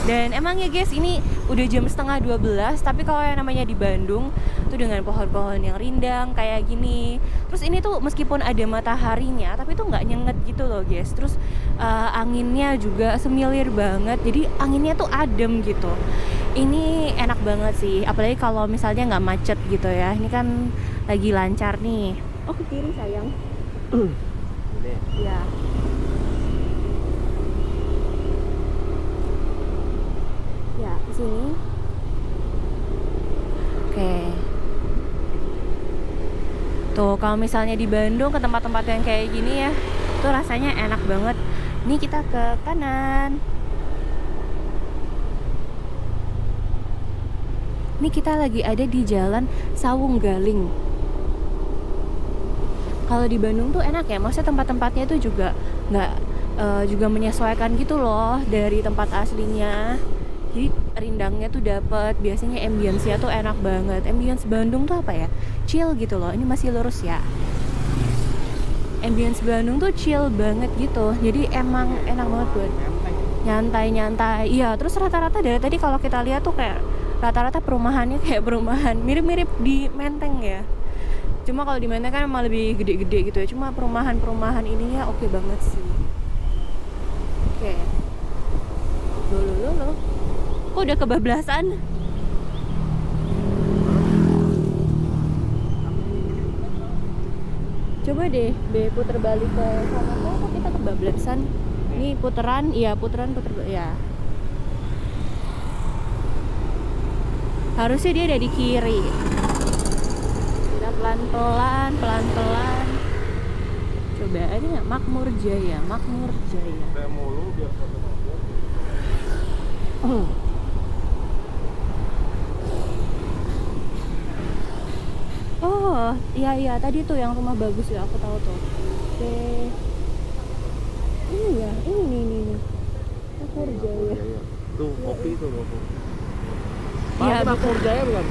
Dan emang ya guys, ini udah jam setengah 12, tapi kalau yang namanya di Bandung tuh dengan pohon-pohon yang rindang kayak gini, terus ini tuh meskipun ada mataharinya tapi tuh nggak nyenget gitu loh guys. Terus anginnya juga semilir banget, jadi anginnya tuh adem gitu. Ini enak banget sih, apalagi kalau misalnya nggak macet gitu ya. Ini kan lagi lancar nih. Oh ke kiri sayang. Ini. Ya. Ya, ke sini. Oke. Tuh, kalau misalnya di Bandung ke tempat-tempat yang kayak gini ya, tuh rasanya enak banget. Ini kita ke kanan. Ini kita lagi ada di Jalan Sawung Galing. Kalau di Bandung tuh enak ya, maksudnya tempat-tempatnya tuh juga nggak juga menyesuaikan gitu loh dari tempat aslinya. Jadi rindangnya tuh dapet, biasanya ambience-nya tuh enak banget. Ambience Bandung tuh apa ya? Chill gitu loh. Ini masih lurus ya. Ambience Bandung tuh chill banget gitu. Jadi emang enak banget buat nyantai-nyantai. Iya, terus rata-rata dari tadi kalau kita lihat tuh kayak rata-rata perumahannya kayak perumahan mirip-mirip di Menteng ya. Cuma kalau di Menteng kan emang lebih gede-gede gitu ya. Cuma perumahan-perumahan ininya oke banget sih. Oke. Loh. Kok udah kebablasan? Coba deh, puter balik ke sana. Kok kita kebablasan? Ini puteran, iya puter ya. Harusnya dia ada di kiri. Kita pelan-pelan. Coba ada nggak Makmur Jaya. Kayak mulu biar foto-foto. Oh, iya tadi tuh yang rumah bagus ya, aku tahu tuh. Oke. Ini ya, ini. Makmur Jaya. Tuh kopi tuh kopi. Iya, Makmur Jaya bukan?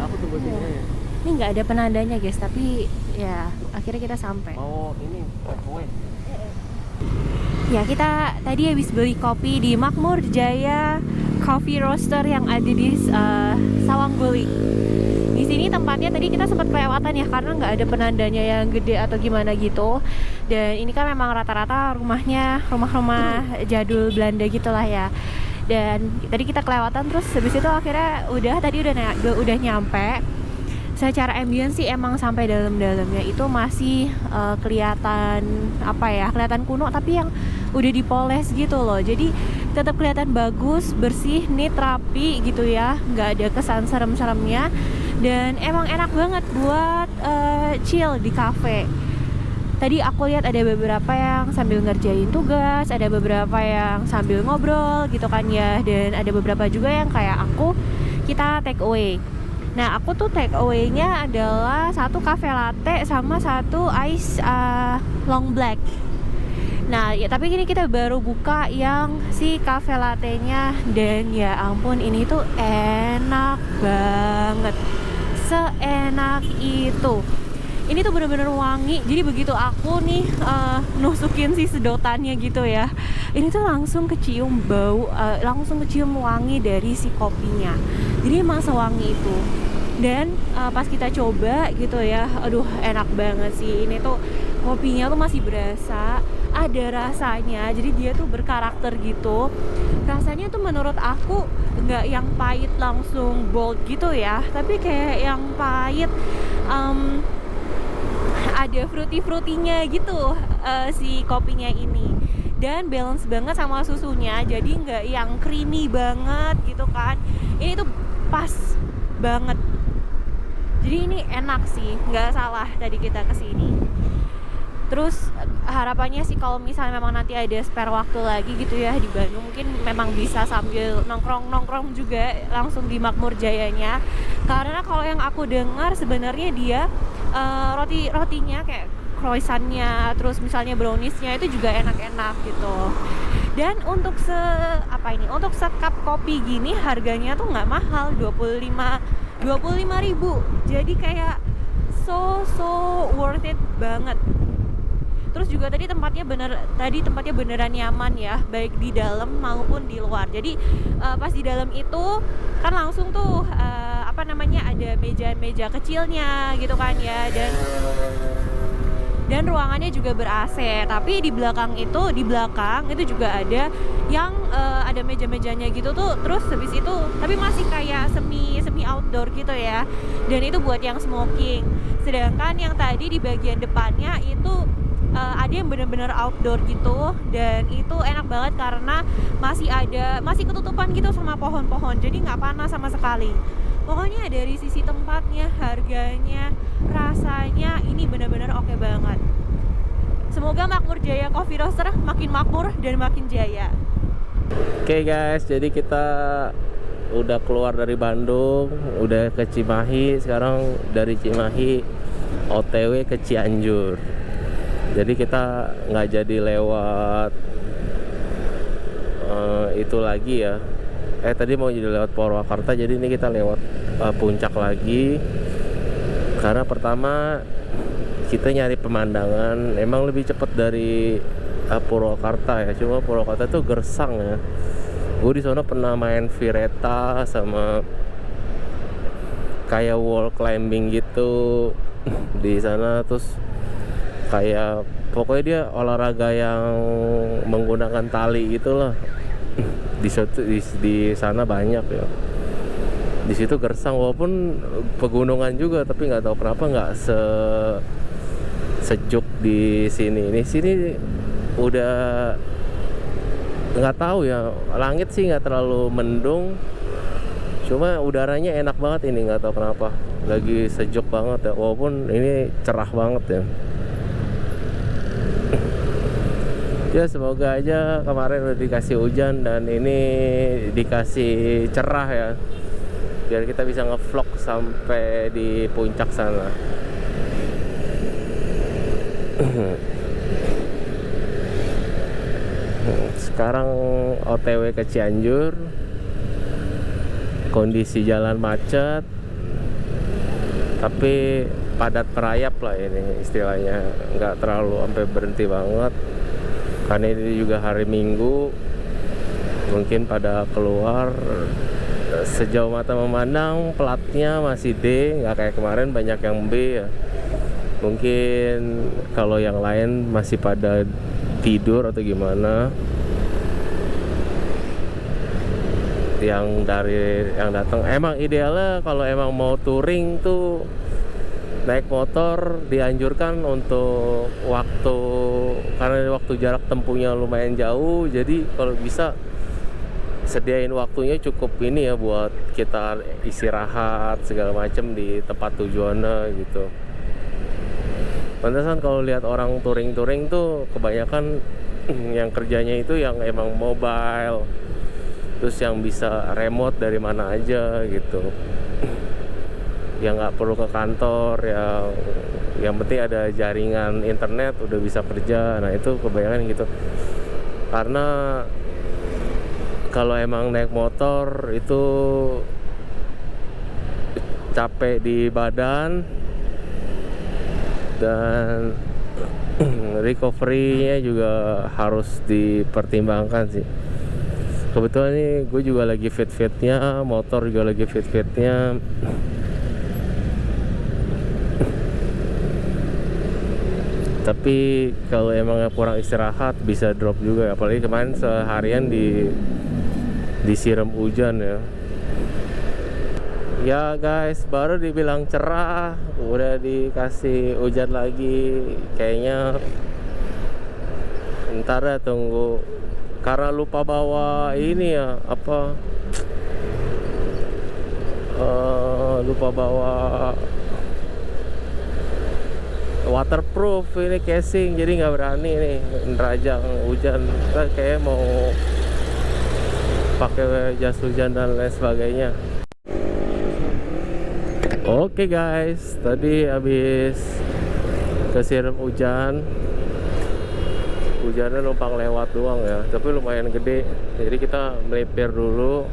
Aku tunggu sini ya. Ini nggak ada penandanya guys, tapi ya akhirnya kita sampai. Mau ini kue. Ya kita tadi habis beli kopi di Makmur Jaya Coffee Roaster yang ada di Sawangguling. Di sini tempatnya tadi kita sempat kelewatan ya, karena nggak ada penandanya yang gede atau gimana gitu. Dan ini kan memang rata-rata rumahnya rumah jadul Belanda gitulah ya. Dan tadi kita kelewatan, terus habis itu akhirnya udah nyampe. Secara ambience sih emang sampai dalam-dalamnya itu masih kelihatan kelihatan kuno, tapi yang udah dipoles gitu loh. Jadi tetap kelihatan bagus, bersih, neat, rapi gitu ya. Nggak ada kesan serem-seremnya. Dan emang enak banget buat chill di cafe. Tadi aku lihat ada beberapa yang sambil ngerjain tugas, ada beberapa yang sambil ngobrol gitu kan ya. Dan ada beberapa juga yang kayak aku, kita take away. Nah aku tuh take away-nya adalah satu cafe latte sama satu ice long black. Nah, ya tapi ini kita baru buka yang si cafe latte-nya dan ya ampun ini tuh enak banget. Seenak itu. Ini tuh bener-bener wangi. Jadi begitu aku nih nusukin si sedotannya gitu ya. Ini tuh langsung kecium bau, langsung kecium wangi dari si kopinya. Jadi emang sewangi itu. Dan pas kita coba gitu ya, aduh enak banget sih. Ini tuh kopinya tuh masih berasa, ada rasanya, jadi dia tuh berkarakter gitu. Rasanya tuh menurut aku nggak yang pahit langsung bold gitu ya, tapi kayak yang pahit ada fruity-fruitynya gitu si kopinya ini. Dan balance banget sama susunya, jadi nggak yang creamy banget gitu kan. Ini tuh pas banget. Jadi ini enak sih, nggak salah tadi kita kesini. Terus harapannya sih kalau misalnya memang nanti ada spare waktu lagi gitu ya di Bandung, mungkin memang bisa sambil nongkrong-nongkrong juga langsung di Makmur Jayanya. Karena kalau yang aku dengar sebenarnya dia roti-rotinya kayak croissantnya, terus misalnya browniesnya itu juga enak-enak gitu. Dan untuk untuk sekap kopi gini harganya tuh nggak mahal, 25.000. Jadi kayak so worth it banget. Terus juga tadi tempatnya beneran nyaman ya, baik di dalam maupun di luar. Jadi pas di dalam itu kan langsung tuh ada meja-meja kecilnya gitu kan ya, dan ruangannya juga ber-AC. Tapi di belakang itu juga ada yang ada meja-mejanya gitu tuh. Terus habis itu tapi masih kayak semi outdoor gitu ya. Dan itu buat yang smoking. Sedangkan yang tadi di bagian depannya itu ada yang bener-bener outdoor gitu, dan itu enak banget karena masih ketutupan gitu sama pohon-pohon, jadi nggak panas sama sekali. Pokoknya dari sisi tempatnya, harganya, rasanya ini bener-bener oke banget. Semoga Makmur Jaya Coffee Roaster makin makmur dan makin jaya. Oke guys, jadi kita udah keluar dari Bandung, udah ke Cimahi. Sekarang dari Cimahi OTW ke Cianjur. Jadi kita nggak jadi lewat itu lagi ya. Tadi mau jadi lewat Purwakarta, jadi ini kita lewat Puncak lagi. Karena pertama kita nyari pemandangan, emang lebih cepat dari Purwakarta ya. Cuma Purwakarta tuh gersang ya. Gue di sana pernah main Vireta sama kayak wall climbing gitu di sana, terus kayak pokoknya dia olahraga yang menggunakan tali gitulah. Di sana banyak ya. Di situ gersang, walaupun pegunungan juga, tapi nggak tahu kenapa nggak sejuk di sini. Di sini udah nggak tahu ya, langit sih nggak terlalu mendung, cuma udaranya enak banget ini, nggak tahu kenapa lagi sejuk banget ya, walaupun ini cerah banget ya. Ya semoga aja kemarin udah dikasih hujan dan ini dikasih cerah ya, biar kita bisa ngevlog sampai di puncak sana. Sekarang OTW ke Cianjur, kondisi jalan macet tapi padat merayap lah ini istilahnya, nggak terlalu sampai berhenti banget. Karena ini juga hari Minggu, mungkin pada keluar. Sejauh mata memandang platnya masih D, nggak kayak kemarin banyak yang B ya. Mungkin kalau yang lain masih pada tidur atau gimana. Yang datang emang idealnya kalau emang mau touring tuh naik motor dianjurkan untuk karena waktu jarak tempuhnya lumayan jauh, jadi kalau bisa sediain waktunya cukup ini ya buat kita istirahat segala macem di tempat tujuannya gitu. Pantesan kalau lihat orang touring tuh kebanyakan yang kerjanya itu yang emang mobile, terus yang bisa remote dari mana aja gitu, yang nggak perlu ke kantor, yang yang penting ada jaringan internet udah bisa kerja. Nah itu kebayangan gitu, karena kalau emang naik motor itu capek di badan dan recovery-nya juga harus dipertimbangkan sih. Kebetulan nih gue juga lagi fit-fitnya, motor juga lagi fit-fitnya. Tapi kalau emang kurang istirahat bisa drop juga, apalagi kemarin seharian disiram hujan ya. Ya guys, baru dibilang cerah udah dikasih hujan lagi. Kayaknya ntar ya tunggu, karena lupa bawa ini ya, apa lupa bawa waterproof ini casing, jadi nggak berani nih nerajang hujan. Kita kayak mau pakai jas hujan dan lain sebagainya. Oke guys, tadi habis kesiram hujan, hujannya numpang lewat doang ya, tapi lumayan gede, jadi kita melipir dulu.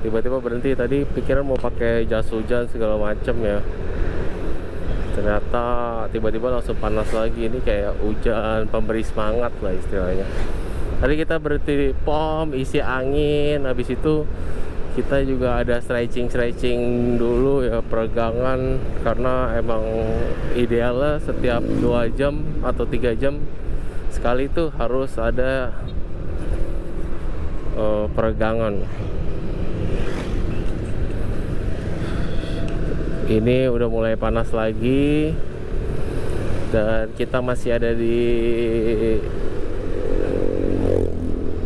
Tiba-tiba berhenti, tadi pikiran mau pakai jas hujan segala macem ya, ternyata tiba-tiba langsung panas lagi. Ini kayak hujan pemberi semangat lah istilahnya. Tadi kita berhenti di pom, isi angin, habis itu kita juga ada stretching dulu ya, peregangan, karena emang idealnya setiap 2 jam atau 3 jam sekali tuh harus ada peregangan. Ini udah mulai panas lagi dan kita masih ada di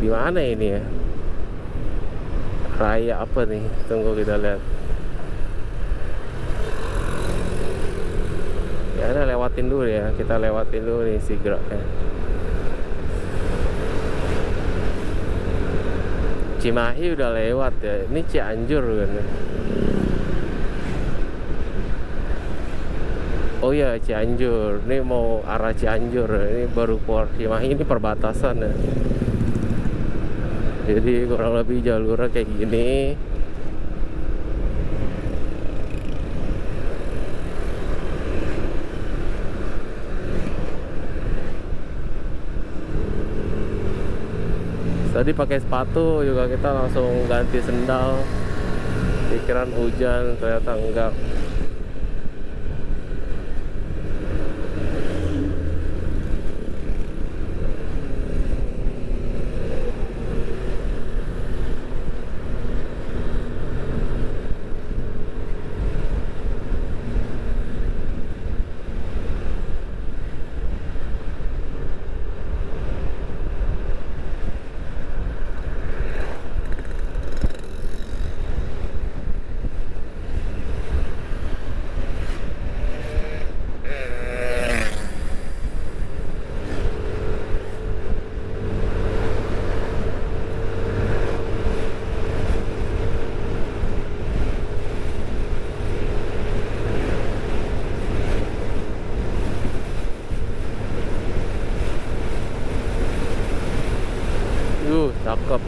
mana ini ya? Raya apa nih? Tunggu kita lihat. Ya udah lewatin dulu ya, kita lewatin dulu nih si geraknya. Cimahi udah lewat ya. Ini Cianjur kan. Oh ya, Cianjur. Ini mau arah Cianjur. Ini baru keluar Cimahi, ini perbatasan ya. Jadi kurang lebih jalurnya kayak gini. Tadi pakai sepatu juga kita langsung ganti sendal. Pikiran hujan, ternyata enggak. Cakep.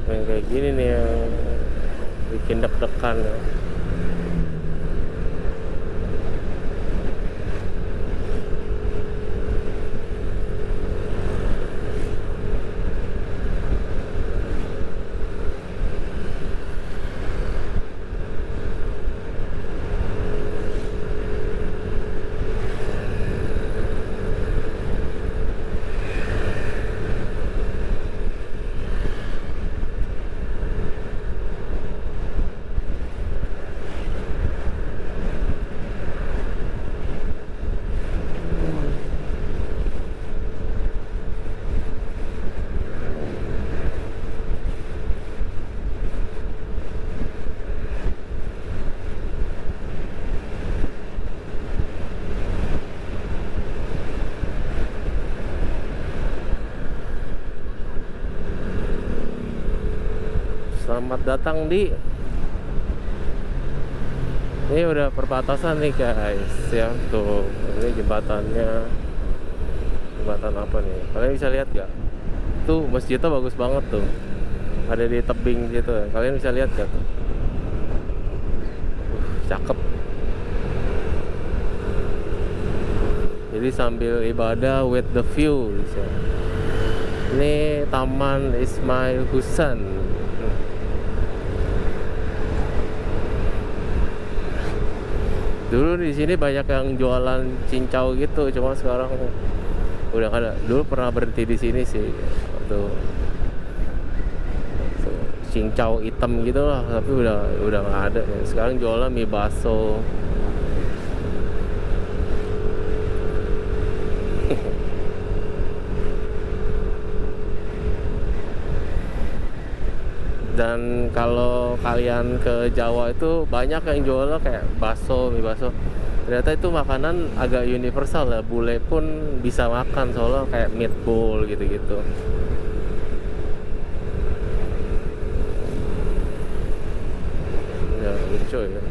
Yang kayak gini nih yang bikin deg-degan ya. Selamat datang di, ini udah perbatasan nih guys ya. Tuh ini jembatannya, jembatan apa nih, kalian bisa lihat gak? Tuh masjidnya bagus banget tuh, ada di tebing gitu, kalian bisa lihat gak tuh? Cakep. Jadi sambil ibadah with the view bisa. Ini Taman Ismail Husan. Dulu di sini banyak yang jualan cincau gitu, cuma sekarang udah nggak ada. Dulu pernah berhenti di sini sih, tuh cincau hitam gitu lah, tapi udah nggak ada. Sekarang jualan mie bakso. Dan kalau kalian ke Jawa itu banyak yang jual kayak bakso, mie bakso. Ternyata itu makanan agak universal ya, bule pun bisa makan soalnya kayak meatball gitu-gitu. Ya lucu ya.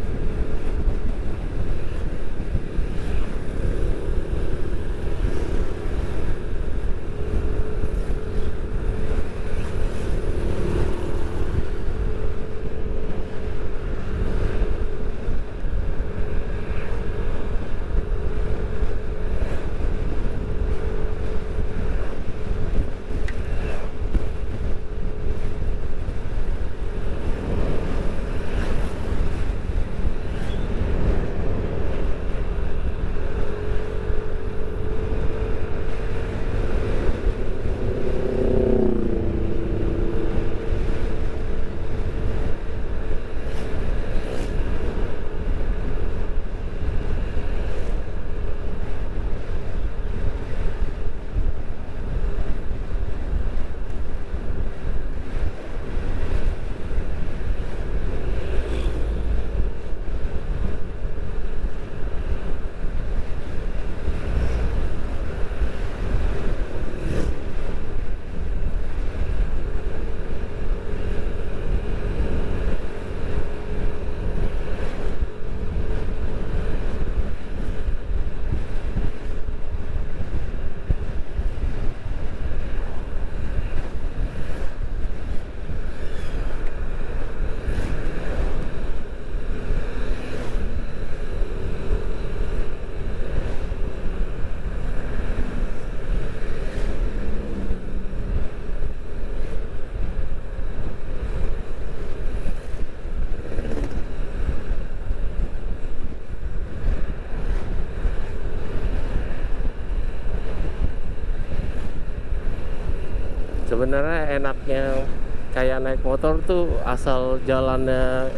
Sebenarnya enaknya kayak naik motor tuh asal jalannya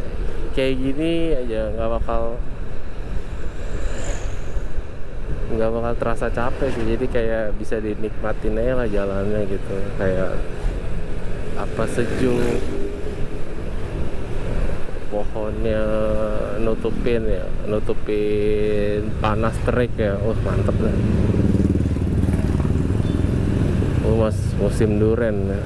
kayak gini aja, nggak bakal terasa capek sih. Jadi kayak bisa dinikmatin aja lah jalannya gitu, kayak apa, sejuk, pohonnya nutupin panas terik ya. Mantep lah. Musim duren ya.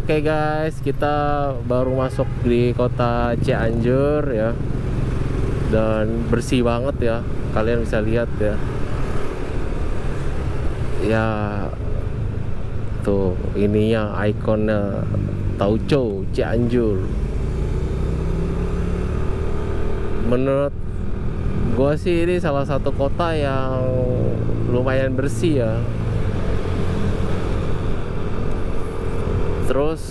Oke guys, kita baru masuk di kota Cianjur ya. Dan bersih banget ya. Kalian bisa lihat ya. Ya tuh, ininya ikonnya Tauco Cianjur. Menurut gua sih ini salah satu kota yang lumayan bersih ya. Terus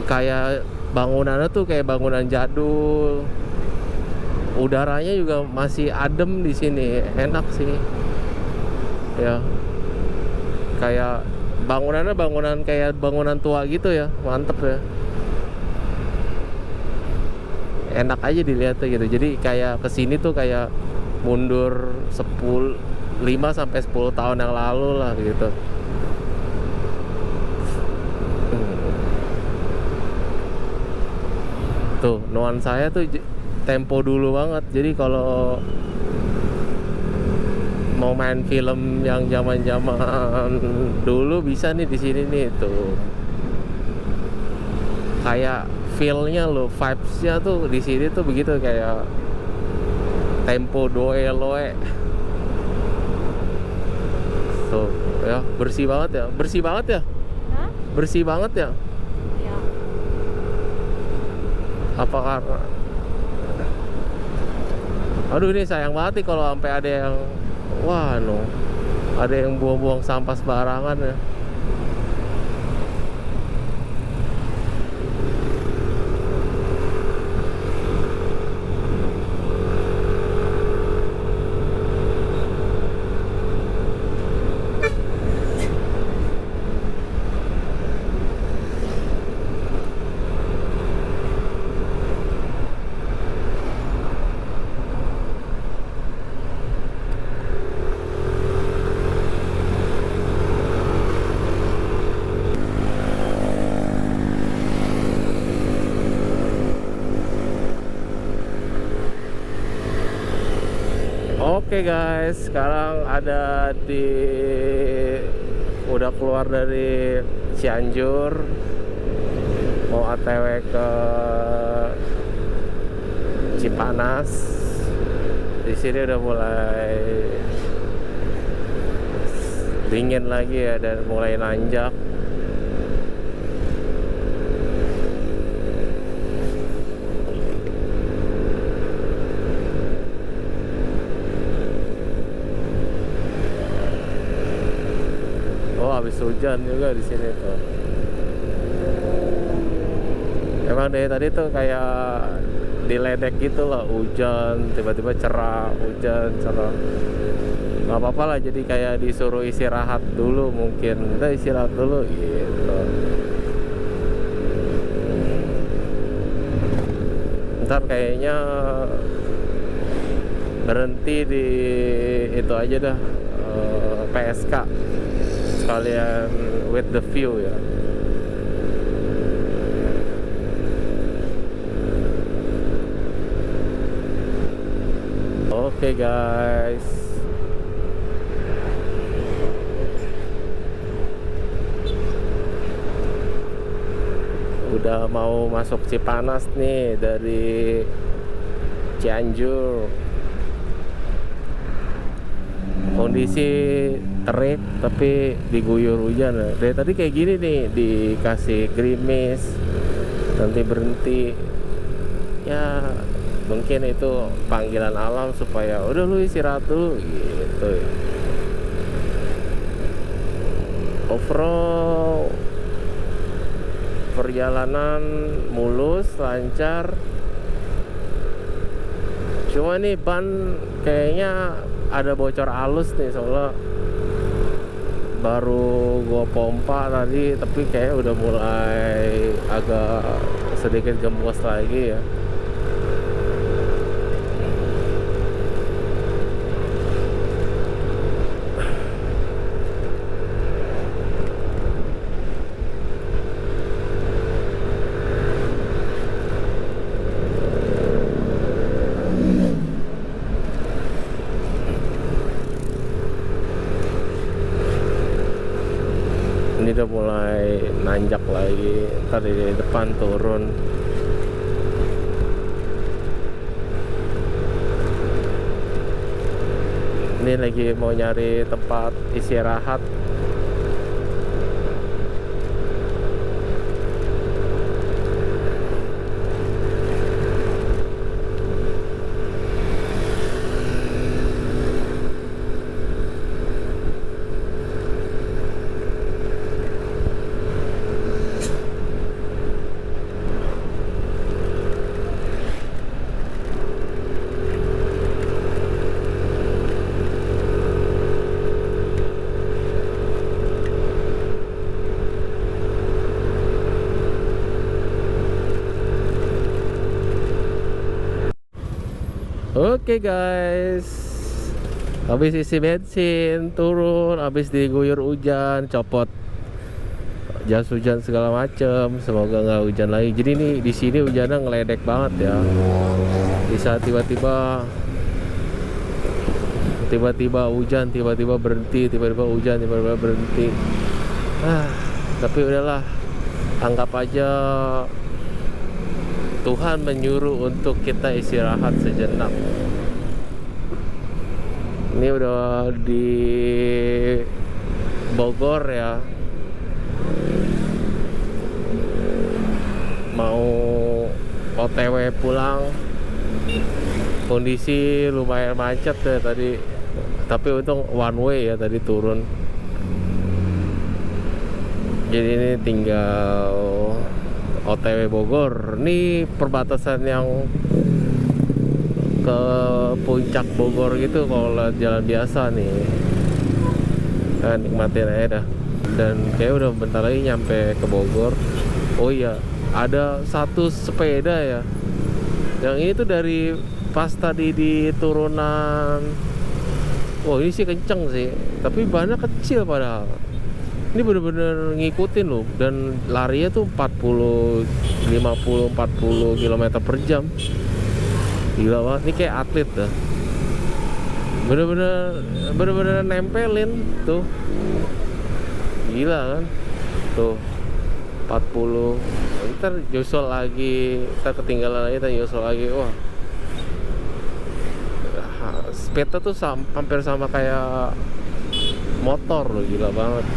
kayak bangunannya tuh kayak bangunan jadul. Udaranya juga masih adem di sini, enak sih. Ya. Kayak bangunannya kayak bangunan tua gitu ya, mantep ya. Enak aja dilihatnya gitu. Jadi kayak kesini tuh kayak mundur 5 sampai 10 tahun yang lalu lah gitu. Tuh, nuansanya tuh tempo dulu banget. Jadi kalau mau main film yang zaman-zaman dulu bisa nih di sini nih tuh. Kayak feel-nya lo, vibes-nya tuh di sini tuh begitu kayak tempo doe loe. Tuh, ya, bersih banget ya. Bersih banget ya. Hah? Bersih banget ya. Ya. Apa karena aduh, ini sayang banget nih kalau sampai ada yang ada yang buang-buang sampah sembarangan ya. Oke guys, sekarang udah keluar dari Cianjur, mau OTW ke Cipanas. Di sini udah mulai dingin lagi ya dan mulai nanjak. Habis hujan juga di sini tuh. Emang dari tadi tuh kayak diledek gitu loh, hujan tiba-tiba cerah, hujan cerah. Nggak apa-apa lah, jadi kayak disuruh istirahat dulu, mungkin udah istirahat dulu gitu. Ntar kayaknya berhenti di itu aja dah, PSK sekalian with the view ya. Oke guys, udah mau masuk Cipanas nih dari Cianjur. Kondisi terik tapi diguyur hujan. Dari tadi kayak gini nih, dikasih gerimis, nanti berhenti. Ya mungkin itu panggilan alam supaya udah lu istirahat dulu gitu ya. Overall perjalanan mulus, lancar. Cuma nih ban kayaknya ada bocor halus nih, soalnya baru gua pompa tadi, tapi kayak udah mulai agak sedikit gembos lagi ya. Ini udah mulai nanjak lagi, ntar di depan turun. Ini lagi mau nyari tempat istirahat. Oke guys, habis isi bensin, turun, habis diguyur hujan, copot jas hujan segala macem. Semoga nggak hujan lagi. Jadi nih di sini hujannya ngeledek banget ya. Bisa tiba-tiba hujan, tiba-tiba berhenti, tiba-tiba hujan, tiba-tiba berhenti. Tapi udahlah, anggap aja Tuhan menyuruh untuk kita istirahat sejenak. Ini udah di Bogor ya. Mau OTW pulang. Kondisi lumayan macet ya tadi. Tapi untung one way ya tadi turun. Jadi ini tinggal OTW Bogor. Ini perbatasan yang ke puncak Bogor gitu. Kalau jalan biasa nih, nikmatin aja dah. Dan kayak udah bentar lagi nyampe ke Bogor. Oh iya, ada satu sepeda ya. Yang ini tuh dari pas tadi di turunan. Oh ini sih kenceng sih, tapi bannya kecil padahal. Ini bener-bener ngikutin loh. Dan larinya tuh 50, 40 km per jam. Gila banget, ini kayak atlet dah. Bener-bener nempelin tuh. Gila kan. Tuh 40. Ntar nyusul lagi, ntar ketinggalan lagi, ntar nyusul lagi. Wah, speednya tuh hampir sama kayak motor loh. Gila banget.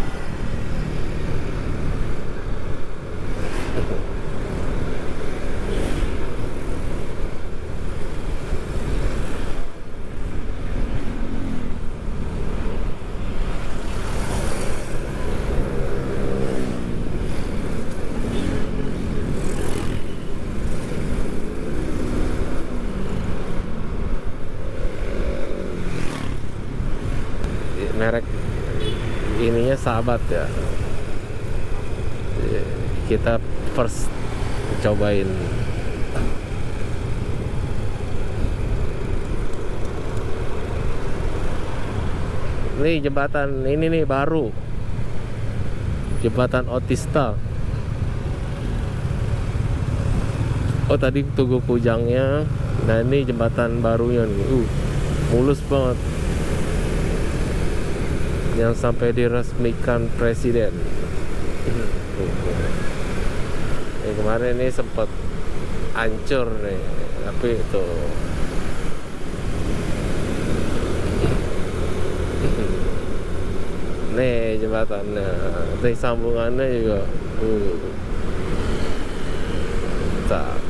Merek ininya Sahabat ya. Kita first cobain. Nih jembatan ini nih baru, jembatan Otista. Oh tadi Tugu Kujangnya. Nah ini jembatan barunya nih. Mulus banget. Yang sampai diresmikan presiden. Kemarin ini sempat hancur nih, tapi itu nih jembatannya, nih sambungannya juga. Tak.